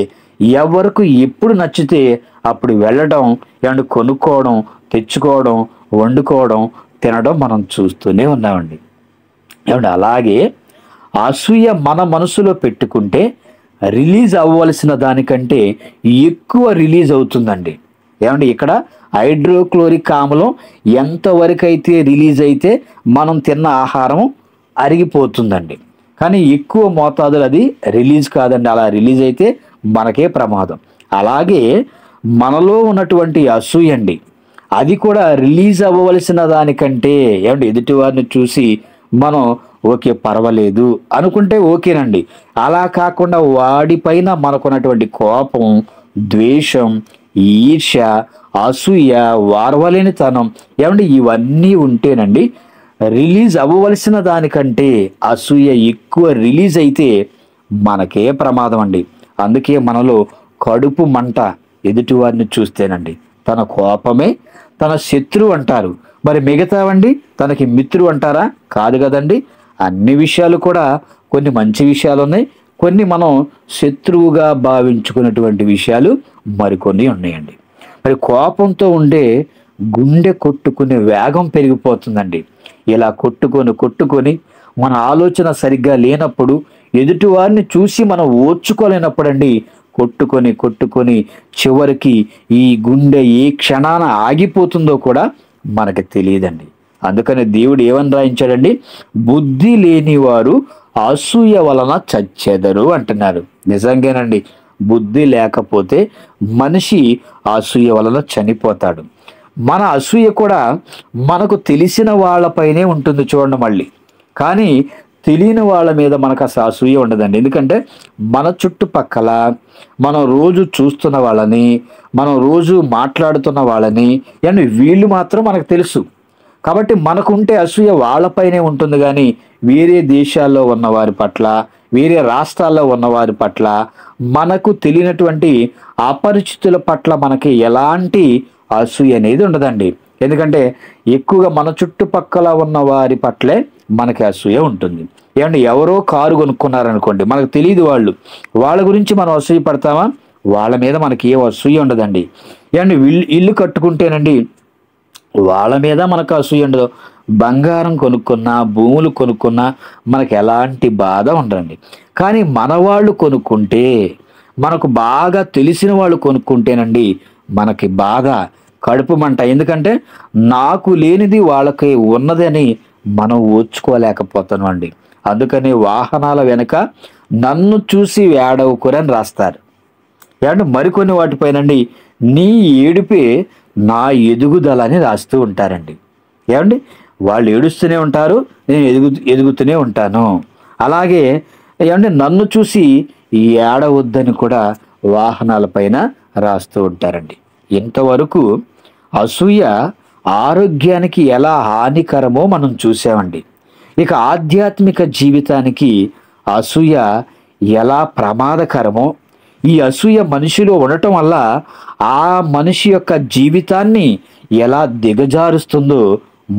ఎవరికి ఎప్పుడు నచ్చితే అప్పుడు వెళ్ళడం, ఏమంటే కొనుక్కోవడం, తెచ్చుకోవడం, వండుకోవడం, తినడం మనం చూస్తూనే ఉన్నామండి. ఏమంటే అలాగే అసూయ మన మనసులో పెట్టుకుంటే రిలీజ్ అవ్వవలసిన దానికంటే ఎక్కువ రిలీజ్ అవుతుందండి. ఏమంటే ఇక్కడ హైడ్రోక్లోరిక్ ఆమ్లం ఎంతవరకు అయితే రిలీజ్ అయితే మనం తిన్న ఆహారం అరిగిపోతుందండి. కానీ ఎక్కువ మోతాదులు అది రిలీజ్ కాదండి. అలా రిలీజ్ అయితే మనకే ప్రమాదం. అలాగే మనలో ఉన్నటువంటి అసూయ అండి, అది కూడా రిలీజ్ అవ్వవలసిన దానికంటే ఏమంటే ఎదుటివారిని చూసి మనం ఓకే పర్వాలేదు అనుకుంటే ఓకేనండి. అలా కాకుండా వాడిపైన మనకున్నటువంటి కోపం, ద్వేషం, ఈర్ష్య, అసూయ, వారవలేనితనం ఏమంటే ఇవన్నీ ఉంటేనండి రిలీజ్ అవ్వవలసిన దానికంటే అసూయ ఎక్కువ రిలీజ్ అయితే మనకే ప్రమాదం అండి. అందుకే మనలో కడుపు మంట ఎదుటివారిని చూస్తేనండి తన కోపమే తన శత్రువు అంటారు. మరి మిగతావండి తనకి మిత్రుడు అంటారా? కాదు కదండి. అన్ని విషయాలు కూడా కొన్ని మంచి విషయాలు ఉన్నాయి, కొన్ని మనం శత్రువుగా భావించుకున్నటువంటి విషయాలు మరికొన్ని ఉన్నాయండి. మరి కోపంతో ఉండే గుండె కొట్టుకునే వేగం పెరిగిపోతుందండి. ఇలా కొట్టుకొని మన ఆలోచన సరిగ్గా లేనప్పుడు, ఎదుటివారిని చూసి మనం ఓర్చుకోలేనప్పుడు అండి కొట్టుకొని చివరికి ఈ గుండె ఏ క్షణాన ఆగిపోతుందో కూడా మనకు తెలియదండి. అందుకని దేవుడు ఏమని రాయించాడండి, బుద్ధి లేని వారు అసూయ వలన చచ్చెదరు అంటున్నారు. నిజంగానండి, బుద్ధి లేకపోతే మనిషి అసూయ వలన చనిపోతాడు. మన అసూయ కూడా మనకు తెలిసిన వాళ్ళపైనే ఉంటుంది చూడండి మళ్ళీ. కానీ తెలియని వాళ్ళ మీద మనకు అసలు అసూయ ఉండదండి. ఎందుకంటే మన చుట్టుపక్కల మనం రోజు చూస్తున్న వాళ్ళని, మనం రోజు మాట్లాడుతున్న వాళ్ళని అండ్ వీళ్ళు మాత్రం మనకు తెలుసు. కాబట్టి మనకుంటే అసూయ వాళ్ళపైనే ఉంటుంది కానీ వేరే దేశాల్లో ఉన్న వారి పట్ల, వేరే రాష్ట్రాల్లో ఉన్న వారి పట్ల, మనకు తెలియనటువంటి అపరిచితుల పట్ల మనకి ఎలాంటి అసూయ అనేది ఉండదండి. ఎందుకంటే ఎక్కువగా మన చుట్టుపక్కల ఉన్న వారి పట్లే మనకి అసూయ ఉంటుంది. ఏమంటే ఎవరో కారు కొనుక్కున్నారనుకోండి, మనకు తెలియదు వాళ్ళ గురించి మనం అసూయ పడతామా? వాళ్ళ మీద మనకి ఏ అసూయ ఉండదండి. ఏమంటే ఇల్లు కట్టుకుంటేనండి వాళ్ళ మీద మనకు అసూయ ఉండదు. బంగారం కొనుక్కున్నా, భూములు కొనుక్కున్నా మనకు ఎలాంటి బాధ ఉండదండి. కానీ మన వాళ్ళు కొనుక్కుంటే, మనకు బాగా తెలిసిన వాళ్ళు కొనుక్కుంటేనండి మనకి బాధ, కడుపు మంట. ఎందుకంటే నాకు లేనిది వాళ్ళకి ఉన్నదని మనం ఓర్చుకోలేకపోతున్నాం అండి. అందుకని వాహనాల వెనుక నన్ను చూసి వేడవుకురని రాస్తారు. ఏమంటే మరికొన్ని వాటిపైనండి నీ ఏడుపే నా ఎదుగుదల అని రాస్తూ ఉంటారండి. ఏమండి వాళ్ళు ఏడుస్తూనే ఉంటారు, నేను ఎదుగుతూనే ఉంటాను. అలాగే ఏమంటే నన్ను చూసి ఏడవద్దని కూడా వాహనాలపైన రాస్తూ ఉంటారండి. ఇంతవరకు అసూయ ఆరోగ్యానికి ఎలా హానికరమో మనం చూసామండి. ఇక ఆధ్యాత్మిక జీవితానికి అసూయ ఎలా ప్రమాదకరమో, ఈ అసూయ మనిషిలో ఉండటం వల్ల ఆ మనిషి యొక్క జీవితాన్ని ఎలా దిగజారుస్తుందో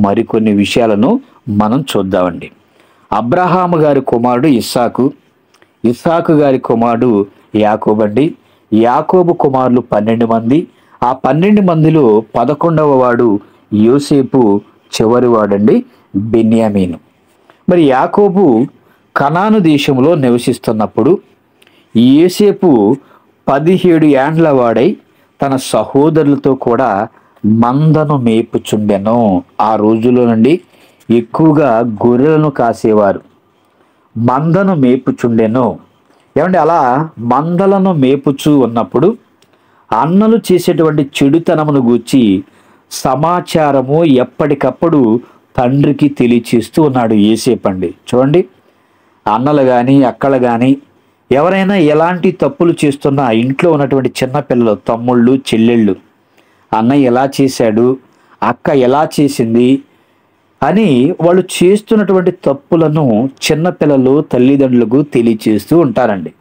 మరికొన్ని విషయాలను మనం చూద్దామండి. అబ్రహాము గారి కుమారుడు ఇస్సాకు, ఇస్సాకు గారి కుమారుడు యాకోబు అండి. యాకోబు కుమారులు 12 మంది. ఆ 12 మందిలో 11వ వాడు యోసేపు, చివరి వాడండి బెన్యామీను. మరి యాకోబు కనాను దేశంలో నివసిస్తున్నప్పుడు యోసేపు 17 ఏండ్ల వాడై తన సహోదరులతో కూడా మందను మేపుచుండెను. ఆ రోజుల్లో నుండి ఎక్కువగా గొర్రెలను కాసేవారు. మందను మేపుచుండెను. ఏమంటే అలా మందలను మేపుచూ ఉన్నప్పుడు అన్నలు చేసేటువంటి చెడుతనమును గూర్చి సమాచారము ఎప్పటికప్పుడు తండ్రికి తెలియచేస్తూ ఉన్నాడు యోసేపు అండి. చూడండి, అన్నలు కానీ అక్కలు కానీ ఎవరైనా ఎలాంటి తప్పులు చేస్తున్నా ఇంట్లో ఉన్నటువంటి చిన్నపిల్లలు, తమ్ముళ్ళు, చెల్లెళ్ళు, అన్నయ్య ఎలా చేశాడు, అక్క ఎలా చేసింది అని వాళ్ళు చేస్తున్నటువంటి తప్పులను చిన్నపిల్లలు తల్లిదండ్రులకు తెలియచేస్తూ ఉంటారండి.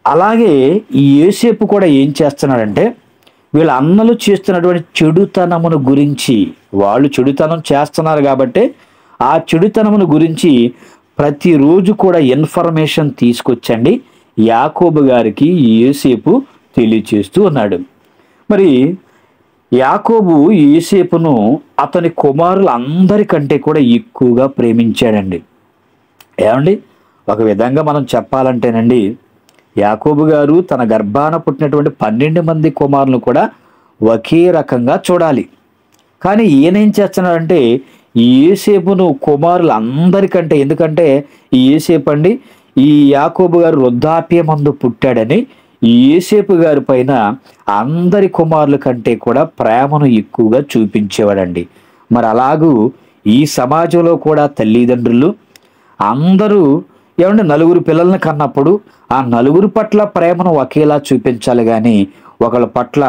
అలాగే ఈ యోసేపు కూడా ఏం చేస్తున్నాడంటే వీళ్ళ అన్నలు చేస్తున్నటువంటి చెడుతనమును గురించి, వాళ్ళు చెడుతనం చేస్తున్నారు కాబట్టి ఆ చెడుతనమును గురించి ప్రతిరోజు కూడా ఇన్ఫర్మేషన్ తీసుకొచ్చండి యాకోబు గారికి యోసేపు తెలియచేస్తూ ఉన్నాడు. మరి యాకోబు యోసేపును అతని కుమారులు అందరికంటే కూడా ఎక్కువగా ప్రేమించాడండి. ఏమండి ఒక విధంగా మనం చెప్పాలంటేనండి యాకోబు గారు తన గర్భాన పుట్టినటువంటి 12 మంది కుమారులను కూడా ఒకే రకంగా చూడాలి. కానీ ఈయనేం చేస్తున్నాడంటే యోసేపును కుమారులు అందరికంటే, ఎందుకంటే ఈ యోసేపు అండి ఈ యాకోబు గారు వృద్ధాప్యమందు పుట్టాడని యోసేపు గారి పైన అందరి కుమారుల కంటే కూడా ప్రేమను ఎక్కువగా చూపించేవాడండి. మరి అలాగూ ఈ సమాజంలో కూడా తల్లిదండ్రులు అందరూ ఏమంటే నలుగురు పిల్లల్ని కన్నప్పుడు ఆ నలుగురు పట్ల ప్రేమను ఒకేలా చూపించాలి. కానీ ఒకళ్ళ పట్ల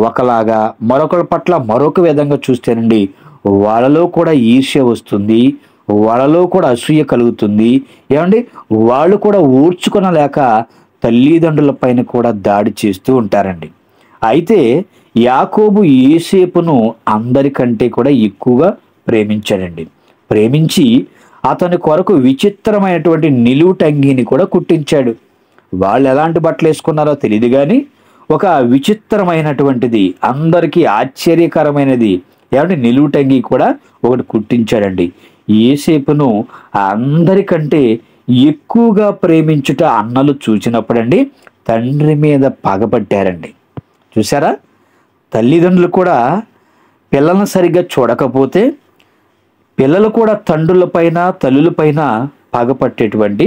ఒకలాగా, మరొకళ్ళ పట్ల మరొక విధంగా చూస్తేనండి వాళ్ళలో కూడా ఈర్ష్య వస్తుంది, వాళ్ళలో కూడా అసూయ కలుగుతుంది. ఏమండి వాళ్ళు కూడా ఓర్చుకొనలేక తల్లిదండ్రుల పైన కూడా దాడి చేస్తూ ఉంటారండి. అయితే యాకోబు యోసేపును అందరికంటే కూడా ఎక్కువగా ప్రేమించాడండి. ప్రేమించి అతని కొరకు విచిత్రమైనటువంటి నిలువుటంగిని కూడా కుట్టించాడు. వాళ్ళు ఎలాంటి బట్టలు వేసుకున్నారో తెలియదు కానీ ఒక విచిత్రమైనటువంటిది, అందరికీ ఆశ్చర్యకరమైనది ఏమంటే నిలువుటంగి కూడా ఒకటి కుట్టించాడండి. యోసేపును అందరికంటే ఎక్కువగా ప్రేమించుట అన్నలు చూసినప్పుడండి తండ్రి మీద పగపట్టారండి. చూసారా, తల్లిదండ్రులు కూడా పిల్లలను సరిగ్గా చూడకపోతే పిల్లలు కూడా తండ్రులపైన తల్లులపైన పగపట్టేటువంటి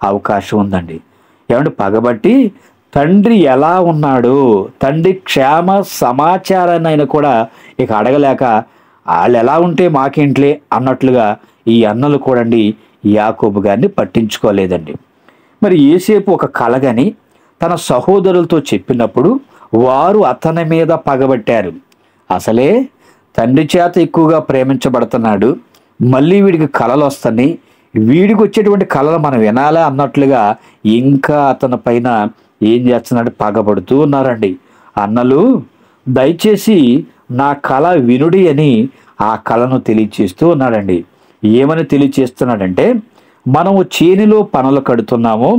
అవకాశం ఉందండి. ఏమంటే పగబట్టి తండ్రి ఎలా ఉన్నాడు, తండ్రి క్షేమ సమాచారాన్ని అయినా కూడా ఇక అడగలేక వాళ్ళు ఎలా ఉంటే మాకేంట్లే అన్నట్లుగా ఈ అన్నలు కూడా యాకోబు గారిని పట్టించుకోలేదండి. మరి యోసేపు ఒక కలగని తన సహోదరులతో చెప్పినప్పుడు వారు అతని మీద పగబట్టారు. అసలే తండ్రి చేత ఎక్కువగా ప్రేమించబడుతున్నాడు, మళ్ళీ వీడికి కలలు వస్తాయి, వీడికి వచ్చేటువంటి కళలు మనం వినాలా అన్నట్లుగా ఇంకా అతని పైన ఏం చేస్తున్నాడు, పగబడుతూ ఉన్నారండి. అన్నలు దయచేసి నా కళ వినుడి అని ఆ కళను తెలియచేస్తూ ఉన్నాడండి. ఏమని తెలియచేస్తున్నాడంటే, మనము చేనిలో పనలు కడుతున్నాము,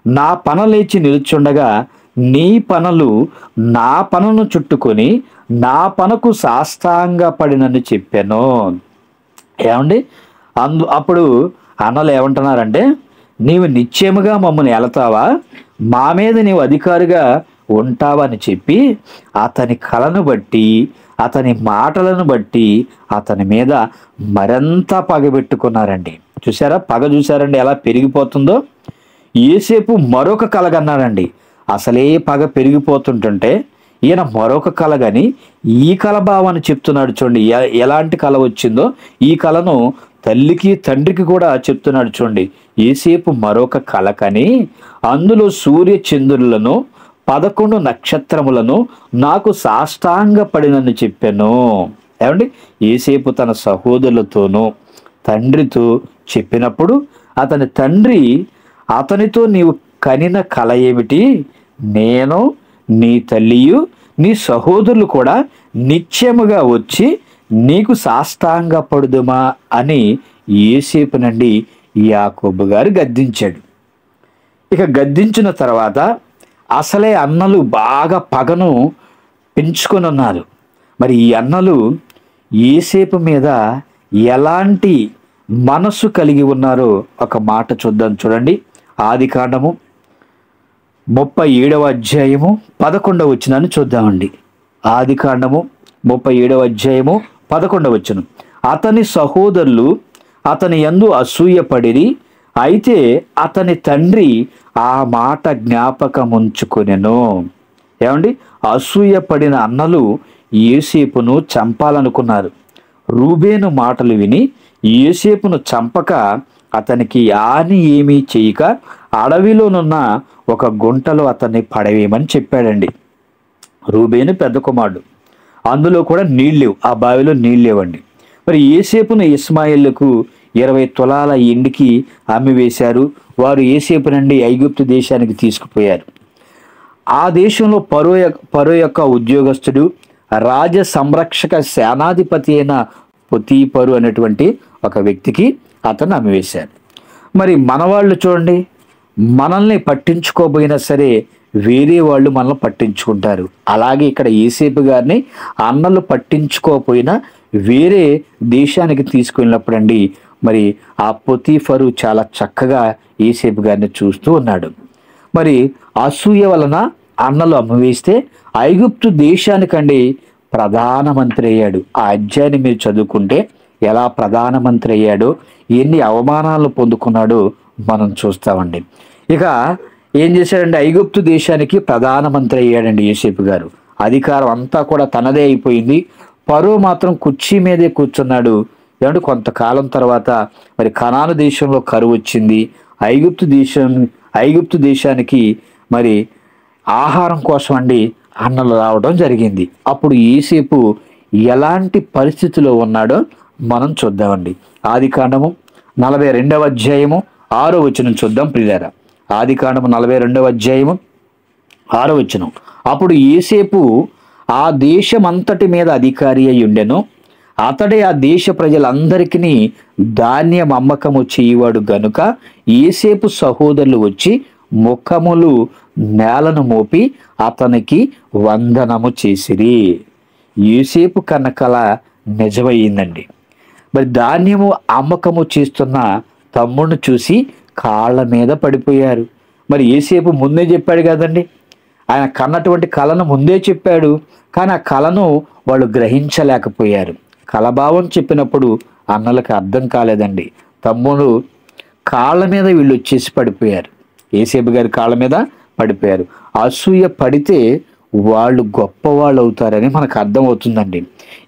నా పన లేచి నిలుచుండగా నీ పనలు నా పనను చుట్టుకొని నా పనకు సాష్టాంగ పడినని చెప్పాను. ఏమండి, అప్పుడు అన్నలు ఏమంటున్నారంటే, నీవు నిశ్చయముగా మమ్మల్ని ఏలతావా, మా మీద నీవు అధికారిగా ఉంటావని చెప్పి అతని కళను బట్టి అతని మాటలను బట్టి అతని మీద మరింత పగబెట్టుకున్నారండి. చూసారా, పగ చూసారండి ఎలా పెరిగిపోతుందో. యోసేపు మరొక కలగన్నాడండి. అసలే పగ పెరిగిపోతుంటుంటే ఈయన మరొక కళ కానీ ఈ కళ భావాన్ని చెప్తున్నాడు. చూడండి ఎలాంటి కళ వచ్చిందో ఈ కళను తల్లికి తండ్రికి కూడా చెప్తున్నాడు. చూడండి, యోసేపు మరొక కళ కని అందులో సూర్య చంద్రులను 11 నక్షత్రములను నాకు సాష్టాంగ పడినని చెప్పాను. ఏమండి, యోసేపు తన సహోదరులతోనూ తండ్రితో చెప్పినప్పుడు అతని తండ్రి అతనితో, నీవు కనిన కళ ఏమిటి, నేను నీ తల్లియు నీ సహోదరులు కూడా నిత్యముగా వచ్చి నీకు సాష్టాంగ పడుదుమా అని యోసేపు నుండి యాకోబు గారు గద్దించాడు. ఇక గద్దించిన తర్వాత అసలే అన్నలు బాగా పగను పెంచుకొని ఉన్నారు. మరి ఈ అన్నలు యోసేపు మీద ఎలాంటి మనసు కలిగి ఉన్నారో ఒక మాట చూద్దాం. చూడండి, ఆదికాండము 37వ అధ్యాయము 11వ వచనాన్ని చూద్దామండి. ఆదికాండము 37వ అధ్యాయము 11వ వచనం. అతని సహోదరులు అతని యందు అసూయపడిరి, అయితే అతని తండ్రి ఆ మాట జ్ఞాపకముంచుకొనెను. ఏమండి, అసూయపడిన అన్నలు యోసేపును చంపాలనుకున్నారు. రూబేను మాటలు విని యోసేపును చంపక అతనికి హాని ఏమీ చేయక అడవిలోనున్న ఒక గుంటలో అతన్ని పడవేయమని చెప్పాడండి. రూబేను పెద్ద కుమారుడు, అందులో కూడా నీళ్ళేవు, ఆ బావిలో నీళ్ళేవండి. మరి యోసేపును ఇస్మాయిల్కు 20 తులాల ఎండికి అమ్మివేశారు. వారు యోసేపు నుండి ఐగుప్తు దేశానికి తీసుకుపోయారు. ఆ దేశంలో ఫరో యొక్క ఉద్యోగస్తుడు, రాజ సంరక్షక సేనాధిపతి అయిన పొతీఫరు అనేటువంటి ఒక వ్యక్తికి అతను అమ్మివేశారు. మరి మనవాళ్ళు చూడండి, మనల్ని పట్టించుకోబోయినా సరే వేరే వాళ్ళు మనల్ని పట్టించుకుంటారు. అలాగే ఇక్కడ యోసేపు గారిని అన్నలు పట్టించుకోకపోయినా వేరే దేశానికి తీసుకెళ్ళినప్పుడు అండి, మరి ఆ పొతీఫరు చాలా చక్కగా యోసేపు గారిని చూస్తూ ఉన్నాడు. మరి అసూయ వలన అన్నలు అమ్మవేస్తే ఐగుప్తు దేశానికండి ప్రధానమంత్రి అయ్యాడు. ఆ అధ్యాయాన్ని మీరు చదువుకుంటే ఎలా ప్రధానమంత్రి అయ్యాడో, ఎన్ని అవమానాలు పొందుకున్నాడో మనం చూస్తామండి. ఇక ఏం చేశాడంటే, ఐగుప్తు దేశానికి ప్రధానమంత్రి అయ్యాడండి యోసేపు గారు. అధికారం అంతా కూడా తనదే అయిపోయింది. ఫరో మాత్రం కుర్చీ మీదే కూర్చున్నాడు. ఏమంటే కొంతకాలం తర్వాత మరి కనాను దేశంలో కరువు వచ్చింది. ఐగుప్తు దేశానికి మరి ఆహారం కోసం అండి అన్నలు రావడం జరిగింది. అప్పుడు యోసేపు ఎలాంటి పరిస్థితిలో ఉన్నాడో మనం చూద్దామండి. ఆదికాండము 42వ అధ్యాయము 6వ వచనం చూద్దాం ప్రియులారా. ఆదికాండము 42వ అధ్యాయము 6వ వచనం. అప్పుడు యోసేపు ఆ దేశమంతటి మీద అధికారి అయి ఉండెను. అతడే ఆ దేశ ప్రజలందరికీ ధాన్యం అమ్మకము చేయవాడు గనుక యోసేపు సహోదరులు వచ్చి ముఖములు నేలను మోపి అతనికి వందనము చేసిరి. యోసేపు కన్న కల నిజమయ్యిందండి. మరి ధాన్యము అమ్మకము చేస్తున్న తమ్ముడిని చూసి కాళ్ళ మీద పడిపోయారు. మరి యోసేపు ముందే చెప్పాడు కదండి, ఆయన కన్నటువంటి కళను ముందే చెప్పాడు. కానీ ఆ కళను వాళ్ళు గ్రహించలేకపోయారు. కలభావం చెప్పినప్పుడు అన్నలకు అర్థం కాలేదండి. తమ్ముడు కాళ్ళ మీద వీళ్ళు వచ్చేసి పడిపోయారు. యోసేపు గారి కాళ్ళ మీద పడిపోయారు. అసూయ పడితే వాళ్ళు గొప్పవాళ్ళు అవుతారని మనకు అర్థమవుతుందండి.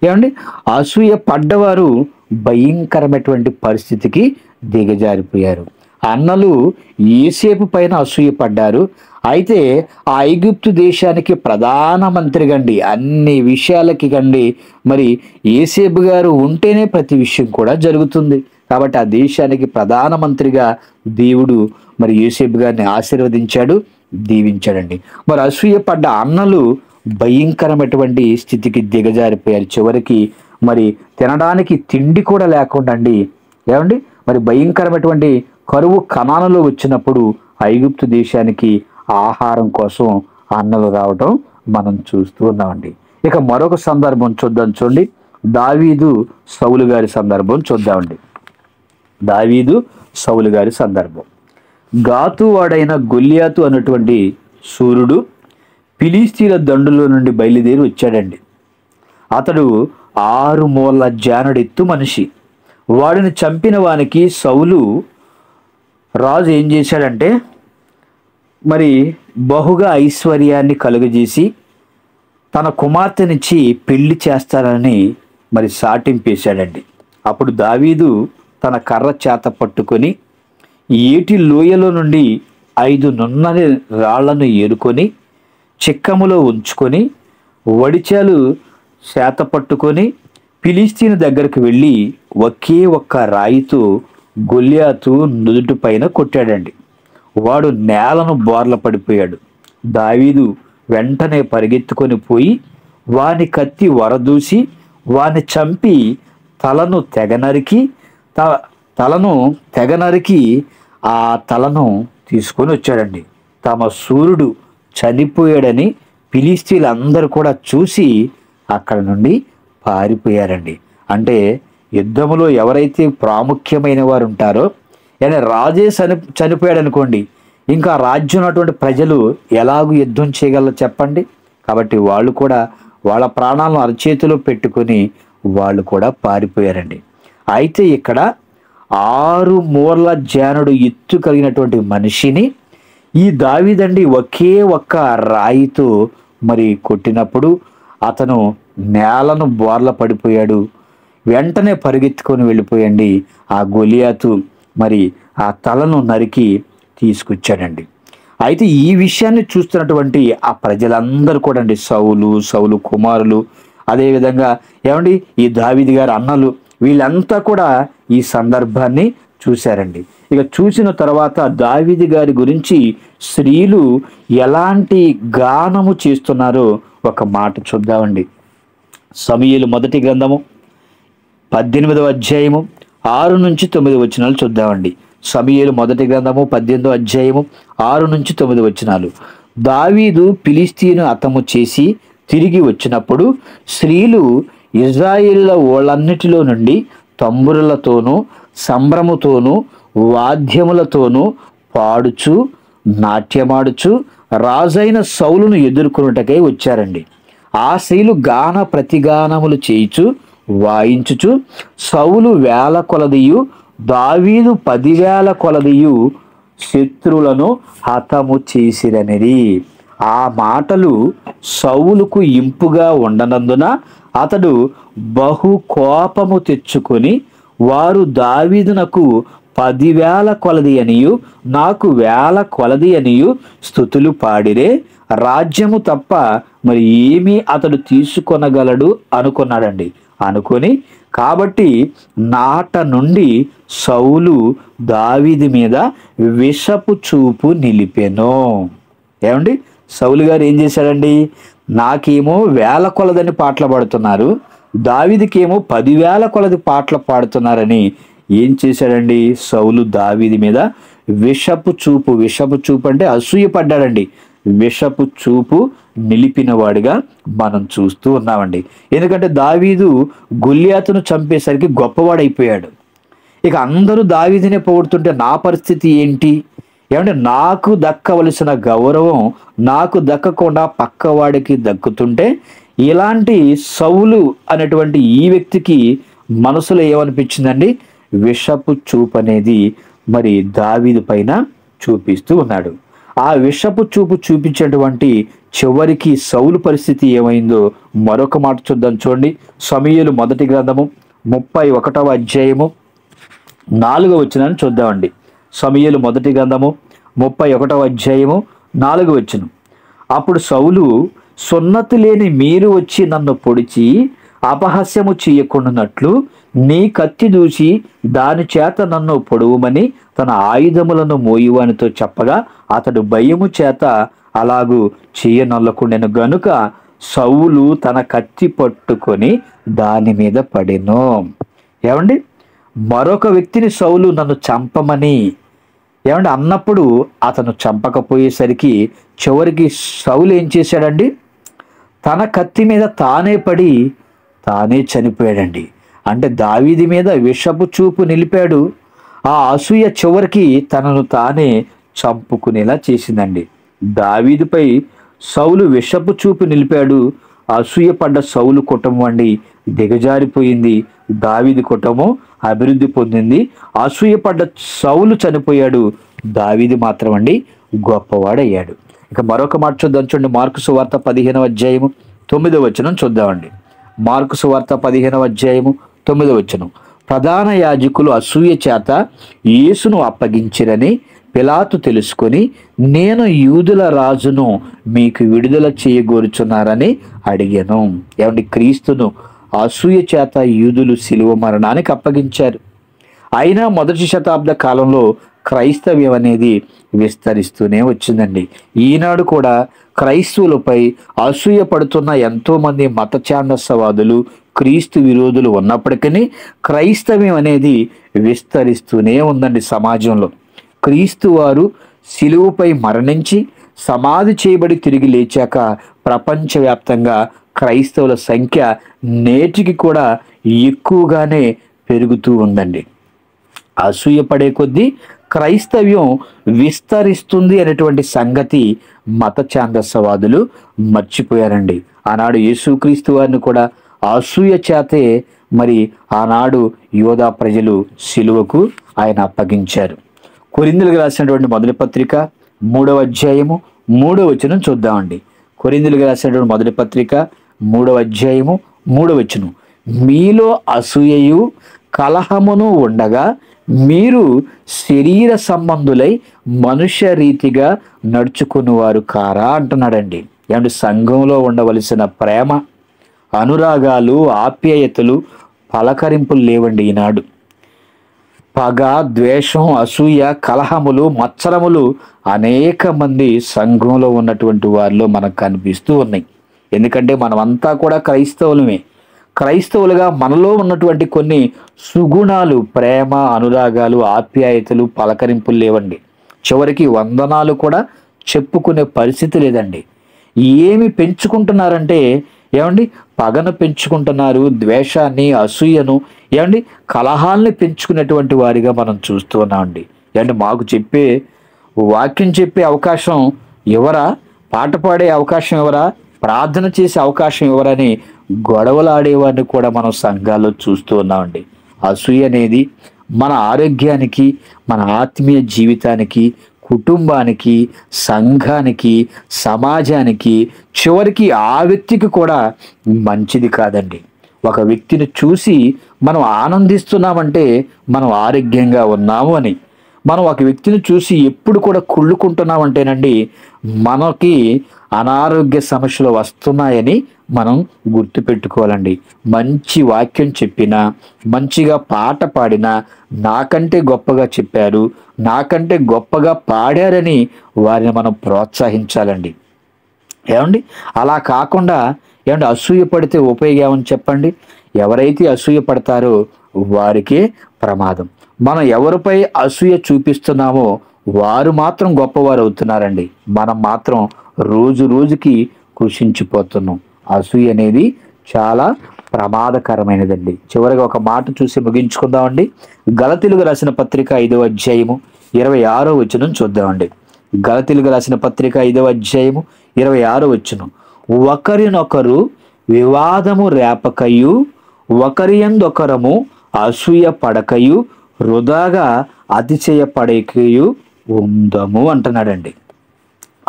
ఏమండి, అసూయ పడ్డవారు భయంకరమైనటువంటి పరిస్థితికి దిగజారిపోయారు. అన్నలు యోసేపు పైన అసూయపడ్డారు. అయితే ఆ ఐగుప్తు దేశానికి ప్రధానమంత్రి గండి, అన్ని విషయాలకి గండి మరి యోసేపు గారు ఉంటేనే ప్రతి విషయం కూడా జరుగుతుంది. కాబట్టి ఆ దేశానికి ప్రధానమంత్రిగా దేవుడు మరి యోసేపు గారిని ఆశీర్వదించాడు, దీవించాడండి. మరి అసూయపడ్డ అన్నలు భయంకరమైనటువంటి స్థితికి దిగజారిపోయారు. చివరికి మరి తినడానికి తిండి కూడా లేకుండా అండి, ఏమండి మరి భయంకరమైనటువంటి కరువు కణాలలో వచ్చినప్పుడు ఐగుప్తు దేశానికి ఆహారం కోసం అన్నలు రావటం మనం చూస్తూ ఉన్నామండి. ఇక మరొక సందర్భం చూద్దాం. చూడండి, దావీదు సౌలు గారి సందర్భం చూద్దామండి. దావీదు సౌలు గారి సందర్భం. గాతు వాడైన గొల్లియాతు అన్నటువంటి సూర్యుడు ఫిలిస్తీన్ల దండులో నుండి బయలుదేరి వచ్చాడండి. అతడు 6 మూరల జానడెత్తు మనిషి. వాడిని చంపిన వానికి సౌలు రాజు ఏం చేశాడంటే మరి బహుగా ఐశ్వర్యాన్ని కలుగజేసి తన కుమార్తెనిచ్చి పెళ్లి చేస్తానని మరి సాటింపేశాడండి. అప్పుడు దావీదు తన కర్ర చేత పట్టుకొని ఏటి లోయలో నుండి 5 నున్నని రాళ్లను ఏరుకొని చిక్కములో ఉంచుకొని వడిచాలు చేత పట్టుకొని ఫిలిస్తీను దగ్గరికి వెళ్ళి ఒకే ఒక్క రాయితో గొల్లియాతు నుదుటి పైన కొట్టాడండి. వాడు నేలను బోర్ల పడిపోయాడు. దావీదు వెంటనే పరిగెత్తుకొని పోయి వాని కత్తి వరదూసి వాని చంపి తలను తెగనరికి ఆ తలను తీసుకొని వచ్చాడండి. తమ సూర్యుడు చనిపోయాడని ఫిలిస్తీన్లందరూ కూడా చూసి అక్కడ నుండి పారిపోయారండి. అంటే యుద్ధములో ఎవరైతే ప్రాముఖ్యమైన వారు ఉంటారో, రాజే చనిపోయాడు అనుకోండి, ఇంకా రాజ్యం ఉన్నటువంటి ప్రజలు ఎలాగూ యుద్ధం చేయగలరో చెప్పండి. కాబట్టి వాళ్ళు కూడా వాళ్ళ ప్రాణాలను అరచేతిలో పెట్టుకొని వాళ్ళు కూడా పారిపోయారండి. అయితే ఇక్కడ 6 మూరల జానుడు ఎత్తు కలిగినటువంటి మనిషిని ఈ దావీదండి ఒకే ఒక్క రాయితో మరి కొట్టినప్పుడు అతను నేలను బోర్ల పడిపోయాడు. వెంటనే పరిగెత్తుకొని వెళ్ళిపోయండి ఆ గొలియాతు మరి ఆ తలను నరికి తీసుకొచ్చాడండి. అయితే ఈ విషయాన్ని చూస్తున్నటువంటి ఆ ప్రజలందరూ కూడా అండి, సౌలు కుమారులు, అదేవిధంగా ఏమండి ఈ దావీదు గారి అన్నలు, వీళ్ళంతా కూడా ఈ సందర్భాన్ని చూశారండి. ఇక చూసిన తర్వాత దావీదు గారి గురించి స్త్రీలు ఎలాంటి గానము చేస్తున్నారో ఒక మాట చూద్దామండి. సమూయేలు మొదటి గ్రంథము 18వ అధ్యాయము 6 నుంచి 9 వచనాలు చూద్దామండి. సమూయేలు మొదటి గ్రంథము 18వ అధ్యాయము 6 నుంచి 9 వచనాలు. దావీదు ఫిలిస్తీను హతము చేసి తిరిగి వచ్చినప్పుడు స్త్రీలు ఇశ్రాయేలుల ఓళ్ళన్నిటిలో నుండి తంబురులతోనూ సంభ్రముతోనూ వాద్యములతోనూ పాడుచు నాట్యమాడుచు రాజైన సౌలును ఎదుర్కొనుటకై వచ్చారండి. ఆ స్త్రీలు గాన ప్రతిగానములు చేయుచు వాయించుచు సౌలు 1000 కొలదియు దావీదు 10,000 కొలదియు శత్రువులను హతము చేసిరనిరి. ఆ మాటలు సౌలుకు ఇంపుగా ఉండనందున అతడు బహు కోపము తెచ్చుకొని, వారు దావీదునకు 10,000 కొలది అనియు నాకు 1000 కొలది అనియు స్తుతులు పాడిరే, రాజ్యము తప్ప మరి ఏమీ అతడు తీసుకొనగలడు అనుకున్నాడండి. అనుకొని కాబట్టి నాట నుండి సౌలు దావీదు మీద విషపు చూపు నిలిపెను. ఏమండి, సౌలు గారు ఏం చేశాడండి? నాకేమో 1000 కొలదని పాటలు పాడుతున్నారు, దావీదుకేమో 10,000 కొలది పాటలు పాడుతున్నారని ఏం చేశాడండి? సౌలు దావీదు మీద విషపు చూపు అంటే అసూయపడ్డాడండి. విషపు చూపు నిలిపినవాడిగా మనం చూస్తూ ఉన్నామండి. ఎందుకంటే దావీదు గొల్లియాతును చంపేసరికి గొప్పవాడైపోయాడు. ఇక అందరూ దావీదునే పొగుడుతుంటే నా పరిస్థితి ఏంటి? ఏమంటే నాకు దక్కవలసిన గౌరవం నాకు దక్కకుండా పక్కవాడికి దక్కుతుంటే, ఇలాంటి సౌలు అనేటువంటి ఈ వ్యక్తికి మనసులో ఏమనిపించిందండి? విషపు చూపు అనేది మరి దావీదు పైన చూపిస్తూ ఉన్నాడు. ఆ విషపు చూపు చూపించేటువంటి చివరికి సౌలు పరిస్థితి ఏమైందో మరొక మాట చూద్దాం. చూడండి, సమూయేలు మొదటి గ్రంథము 31వ అధ్యాయము 4వ వచనాన్ని చూద్దామండి. సమూయేలు మొదటి గ్రంథము 31వ అధ్యాయము 4వ వచనం. అప్పుడు సౌలు, సున్నతి లేని మీరు వచ్చి నన్ను పొడిచి అపహాస్యము చేయకుండానట్లు నీ కత్తి దూచి దాని చేత నన్ను పొడవుమని తన ఆయుధములను మోయువానితో చెప్పగా అతడు భయము చేత అలాగూ చేయనొల్లకుండెను గనుక సౌలు తన కత్తి పట్టుకొని దాని మీద పడెను. ఏమండి, మరొక వ్యక్తిని సౌలు నన్ను చంపమని అన్నప్పుడు అతను చంపకపోయేసరికి చివరికి సౌలు ఏం చేశాడండి? తన కత్తి మీద తానే పడి తానే చనిపోయాడండి. అంటే దావీదు మీద విషపు చూపు నిలిపాడు. ఆ అసూయ చివరికి తనను తానే చంపుకునేలా చేసిందండి. దావీదుపై సౌలు విషపు చూపు నిలిపాడు. అసూయ పడ్డ సౌలు కుటుంబం అండి దిగజారిపోయింది. దావీదు కుటుంబం అభివృద్ధి పొందింది. అసూయ పడ్డ సౌలు చనిపోయాడు. దావీదు మాత్రం అండి గొప్పవాడయ్యాడు. ఇక మరొక మాట చూద్దాం. చూడండి, మార్కు సువార్త 15వ అధ్యాయము 9వ వచనం చూద్దామండి. మార్కు సువార్త 15వ అధ్యాయము 9వ వచనం. ప్రధాన యాజకులు అసూయ చేత యేసును అప్పగించిరని పిలాతు తెలుసుకొని, నేను యూదుల రాజును మీకు విడుదల చేయగోరుచున్నారని అడిగాను. ఏమండి, క్రీస్తును అసూయ చేత యూదులు శిలువ మరణానికి అప్పగించారు. అయినా మొదటి శతాబ్ద కాలంలో క్రైస్తవ్యం అనేది విస్తరిస్తూనే వచ్చిందండి. ఈనాడు కూడా క్రైస్తవులపై అసూయ పడుతున్న ఎంతోమంది మత ఛాందసవాదులు, క్రీస్తు విరోధులు ఉన్నప్పటికీ క్రైస్తవ్యం అనేది విస్తరిస్తూనే ఉందండి సమాజంలో. క్రీస్తు వారు శిలువపై మరణించి సమాధి చేయబడి తిరిగి లేచాక ప్రపంచవ్యాప్తంగా క్రైస్తవుల సంఖ్య నేటికి కూడా ఎక్కువగానే పెరుగుతూ ఉందండి. అసూయ పడే కొద్దీ క్రైస్తవ్యం విస్తరిస్తుంది అనేటువంటి సంగతి మత ఛాందసవాదులు మర్చిపోయారండి. ఆనాడు యేసుక్రీస్తు వారిని కూడా అసూయ చేతే మరి ఆనాడు యోధా ప్రజలు శిలువకు ఆయన అప్పగించారు. కొరింథీయులకు రాసినటువంటి మొదటి పత్రిక 3వ అధ్యాయము 3వ వచనం చూద్దామండి. కొరింథీయులకు రాసినటువంటి మొదటి పత్రిక 3వ అధ్యాయము 3వ వచనం. మీలో అసూయయు కలహమును ఉండగా మీరు శరీర సంబంధులై మనుష్య రీతిగా నడుచుకునేవారు కారా అంటున్నాడండి. ఏమంటే సంఘంలో ఉండవలసిన ప్రేమ, అనురాగాలు, ఆప్యాయతలు, పలకరింపులు లేవండి ఈనాడు. పగ, ద్వేషం, అసూయ, కలహములు, మత్సరములు అనేక మంది సంఘంలో ఉన్నటువంటి వారిలో మనకు కనిపిస్తూ ఉన్నాయి. ఎందుకంటే మనమంతా కూడా క్రైస్తవులమే. క్రైస్తవులుగా మనలో ఉన్నటువంటి కొన్ని సుగుణాలు, ప్రేమ, అనురాగాలు, ఆప్యాయతలు, పలకరింపులు లేవండి. చివరికి వందనాలు కూడా చెప్పుకునే పరిస్థితి లేదండి. ఏమి పెంచుకుంటున్నారంటే ఏమండి, పగను పెంచుకుంటున్నారు, ద్వేషాన్ని, అసూయను, ఏమండి కలహాల్ని పెంచుకునేటువంటి వారిగా మనం చూస్తూ ఉన్నామండి. ఏమండి, మాకు వాక్యం చెప్పే అవకాశం ఎవరా, పాట పాడే అవకాశం ఎవరా, ప్రార్థన చేసే అవకాశం ఎవరని గొడవలాడేవారిని కూడా మనం సంఘాల్లో చూస్తూ ఉన్నామండి. అసూయ అనేది మన ఆరోగ్యానికి, మన ఆత్మీయ జీవితానికి, కుటుంబానికి, సంఘానికి, సమాజానికి, చివరికి ఆ వ్యక్తికి కూడా మంచిది కాదండి. ఒక వ్యక్తిని చూసి మనం ఆనందిస్తున్నామంటే మనం ఆరోగ్యంగా ఉన్నాము అని. మనం ఒక వ్యక్తిని చూసి ఎప్పుడు కూడా కుళ్ళుకుంటున్నామంటేనండి మనకి అనారోగ్య సమస్యలు వస్తున్నాయని మనం గుర్తుపెట్టుకోవాలండి. మంచి వాక్యం చెప్పినా, మంచిగా పాట పాడినా నాకంటే గొప్పగా చెప్పారు, నాకంటే గొప్పగా పాడారని వారిని మనం ప్రోత్సహించాలండి. ఏమండి, అలా కాకుండా ఏమంటే అసూయ పడితే ఉపయోగం ఏమని చెప్పండి. ఎవరైతే అసూయ పడతారో వారికే ప్రమాదం. మనం ఎవరిపై అసూయ చూపిస్తున్నామో వారు మాత్రం గొప్పవారు అవుతున్నారండి. మనం మాత్రం రోజు రోజుకి కృషించిపోతున్నాం. అసూయ అనేది చాలా ప్రమాదకరమైనదండి. చివరిగా ఒక మాట చూసి ముగించుకుందామండి. గలతీయులకు రాసిన పత్రిక 5వ అధ్యాయము 26వ వచనం చూద్దామండి. గలతీయులకు రాసిన పత్రిక 5వ అధ్యాయము 26వ వచనం. ఒకరినొకరు వివాదము రేపకయు, ఒకరియందొకరము అసూయ పడకయు, వృధాగా అతిశయపడకయు ఉందము అంటున్నాడండి.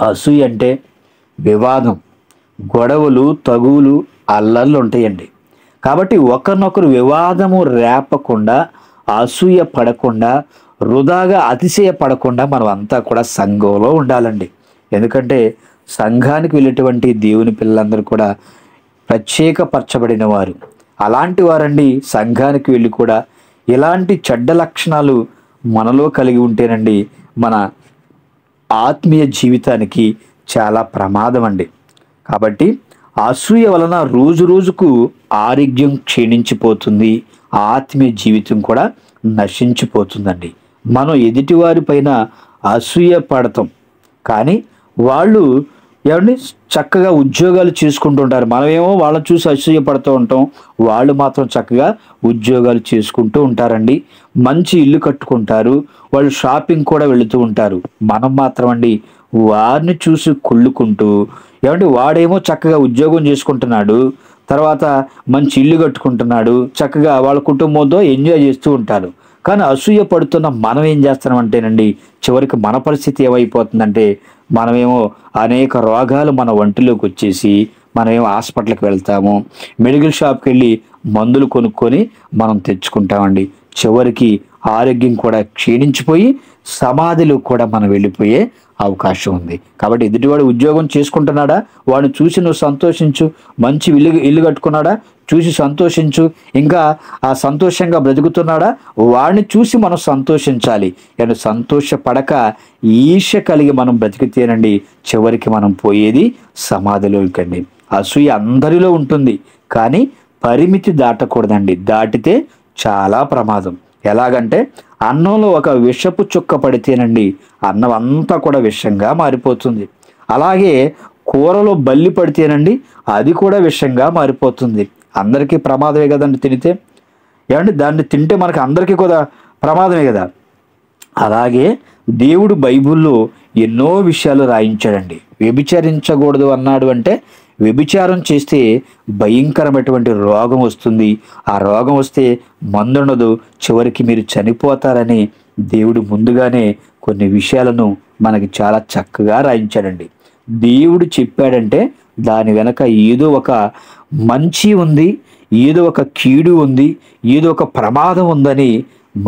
అసూయ అంటే వివాదం, గొడవలు, తగువులు, అల్లర్లు ఉంటాయండి. కాబట్టి ఒకరినొకరు వివాదము రేపకుండా అసూయ పడకుండా, వృధాగా అతిశయ పడకుండా మనం అంతా కూడా సంఘంలో ఉండాలండి. ఎందుకంటే సంఘానికి వెళ్ళేటువంటి దేవుని పిల్లలందరూ కూడా ప్రత్యేకపరచబడిన వారు. అలాంటి వారండి సంఘానికి వెళ్ళి కూడా ఇలాంటి చెడ్డ లక్షణాలు మనలో కలిగి ఉంటేనండి మన ఆత్మీయ జీవితానికి చాలా ప్రమాదం అండి. కాబట్టి అసూయ వలన రోజు రోజుకు ఆరోగ్యం క్షీణించిపోతుంది, ఆత్మీయ జీవితం కూడా నశించిపోతుందండి. మనం ఎదుటివారి పైన అసూయ పడతాం, కానీ వాళ్ళు ఏమండి చక్కగా ఉద్యోగాలు చేసుకుంటూ ఉంటారు. మనమేమో వాళ్ళని చూసి అసూయ పడుతూ ఉంటాం, వాళ్ళు మాత్రం చక్కగా ఉద్యోగాలు చేసుకుంటూ ఉంటారండి. మంచి ఇల్లు కట్టుకుంటారు, వాళ్ళు షాపింగ్ కూడా వెళుతూ ఉంటారు. మనం మాత్రం అండి వారిని చూసి కుళ్ళుకుంటూ, ఏమంటే వాడేమో చక్కగా ఉద్యోగం చేసుకుంటున్నాడు, తర్వాత మంచి ఇల్లు కట్టుకుంటున్నాడు, చక్కగా వాళ్ళ కుటుంబంతో ఎంజాయ్ చేస్తూ ఉంటారు. కానీ అసూయ పడుతున్న మనం ఏం చేస్తామంటేనండి చివరికి మన పరిస్థితి ఏమైపోతుందంటే మనమేమో అనేక రోగాలు మన ఒంటిలోకి వచ్చేసి మనమేమో హాస్పిటల్కి వెళ్తాము, మెడికల్ షాప్కి వెళ్ళి మందులు కొనుక్కొని మనం తెచ్చుకుంటామండి. చివరికి ఆరోగ్యం కూడా క్షీణించిపోయి సమాధిలో కూడా మనం వెళ్ళిపోయే అవకాశం ఉంది. కాబట్టి ఎదుటివాడు ఉద్యోగం చేసుకుంటున్నాడా, వాడిని చూసి నువ్వు సంతోషించు. మంచి ఇల్లు కట్టుకున్నాడా, చూసి సంతోషించు. ఇంకా ఆ సంతోషంగా బ్రతుకుతున్నాడా, వాడిని చూసి మనం సంతోషించాలి. కానీ సంతోషపడక ఈర్ష్య కలిగి మనం బ్రతికితేనండి చివరికి మనం పోయేది సమాధిలోకండి. అసూయ అందరిలో ఉంటుంది, కానీ పరిమితి దాటకూడదండి. దాటితే చాలా ప్రమాదం. ఎలాగంటే అన్నంలో ఒక విషపు చుక్క పడితేనండి అన్నం అంతా కూడా విషంగా మారిపోతుంది. అలాగే కూరలో బల్లి పడితేనండి అది కూడా విషంగా మారిపోతుంది. అందరికీ ప్రమాదమే కదండి తినితే. ఏమంటే దాన్ని తింటే మనకు అందరికీ కూడా ప్రమాదమే కదా. అలాగే దేవుడు బైబిల్లో ఎన్నో విషయాలు రాయించాడండి. వ్యభిచరించకూడదు అన్నాడు అంటే వ్యభిచారం చేస్తే భయంకరమైనటువంటి రోగం వస్తుంది, ఆ రోగం వస్తే మందుండదు, చివరికి మీరు చనిపోతారని దేవుడు ముందుగానే కొన్ని విషయాలను మనకి చాలా చక్కగా రాయించాడండి. దేవుడు చెప్పాడంటే దాని వెనక ఏదో ఒక మంచి ఉంది, ఏదో ఒక కీడు ఉంది, ఏదో ఒక ప్రమాదం ఉందని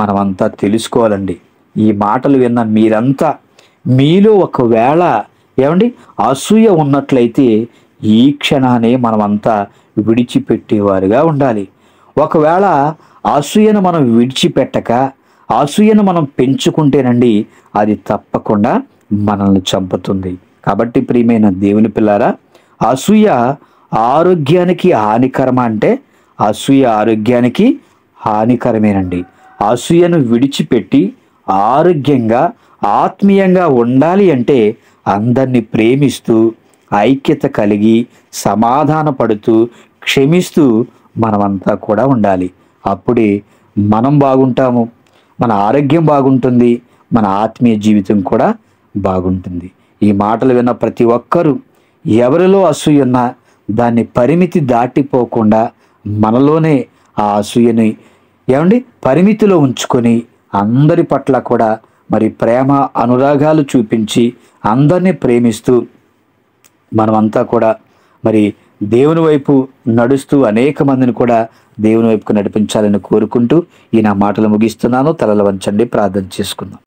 మనమంతా తెలుసుకోవాలండి. ఈ మాటలు విన్న మీరంతా మీలో ఒకవేళ ఏమండి అసూయ ఉన్నట్లయితే ఈ క్షణాన్ని మనమంతా విడిచిపెట్టేవారుగా ఉండాలి. ఒకవేళ అసూయను మనం విడిచిపెట్టక అసూయను మనం పెంచుకుంటేనండి అది తప్పకుండా మనల్ని చంపుతుంది. కాబట్టి ప్రియమైన దేవుని పిల్లారా, అసూయ ఆరోగ్యానికి హానికరమా అంటే అసూయ ఆరోగ్యానికి హానికరమేనండి. అసూయను విడిచిపెట్టి ఆరోగ్యంగా ఆత్మీయంగా ఉండాలి అంటే అందరినీ ప్రేమిస్తూ ఐక్యత కలిగి సమాధాన పడుతూ క్షమిస్తూ మనమంతా కూడా ఉండాలి. అప్పుడే మనం బాగుంటాము, మన ఆరోగ్యం బాగుంటుంది, మన ఆత్మీయ జీవితం కూడా బాగుంటుంది. ఈ మాటలు విన్న ప్రతి ఒక్కరూ ఎవరిలో అసూయ ఉన్నా దాన్ని పరిమితి దాటిపోకుండా మనలోనే ఆ అసూయని ఏమండి పరిమితిలో ఉంచుకొని అందరి పట్ల కూడా మరి ప్రేమ అనురాగాలు చూపించి అందరినీ ప్రేమిస్తూ మనమంతా కూడా మరి దేవుని వైపు నడుస్తూ అనేక మందిని కూడా దేవుని వైపుకు నడిపించాలని కోరుకుంటూ ఈ నా మాటలు ముగిస్తున్నాను. తలలు వంచండి, ప్రార్థన చేసుకుందాం.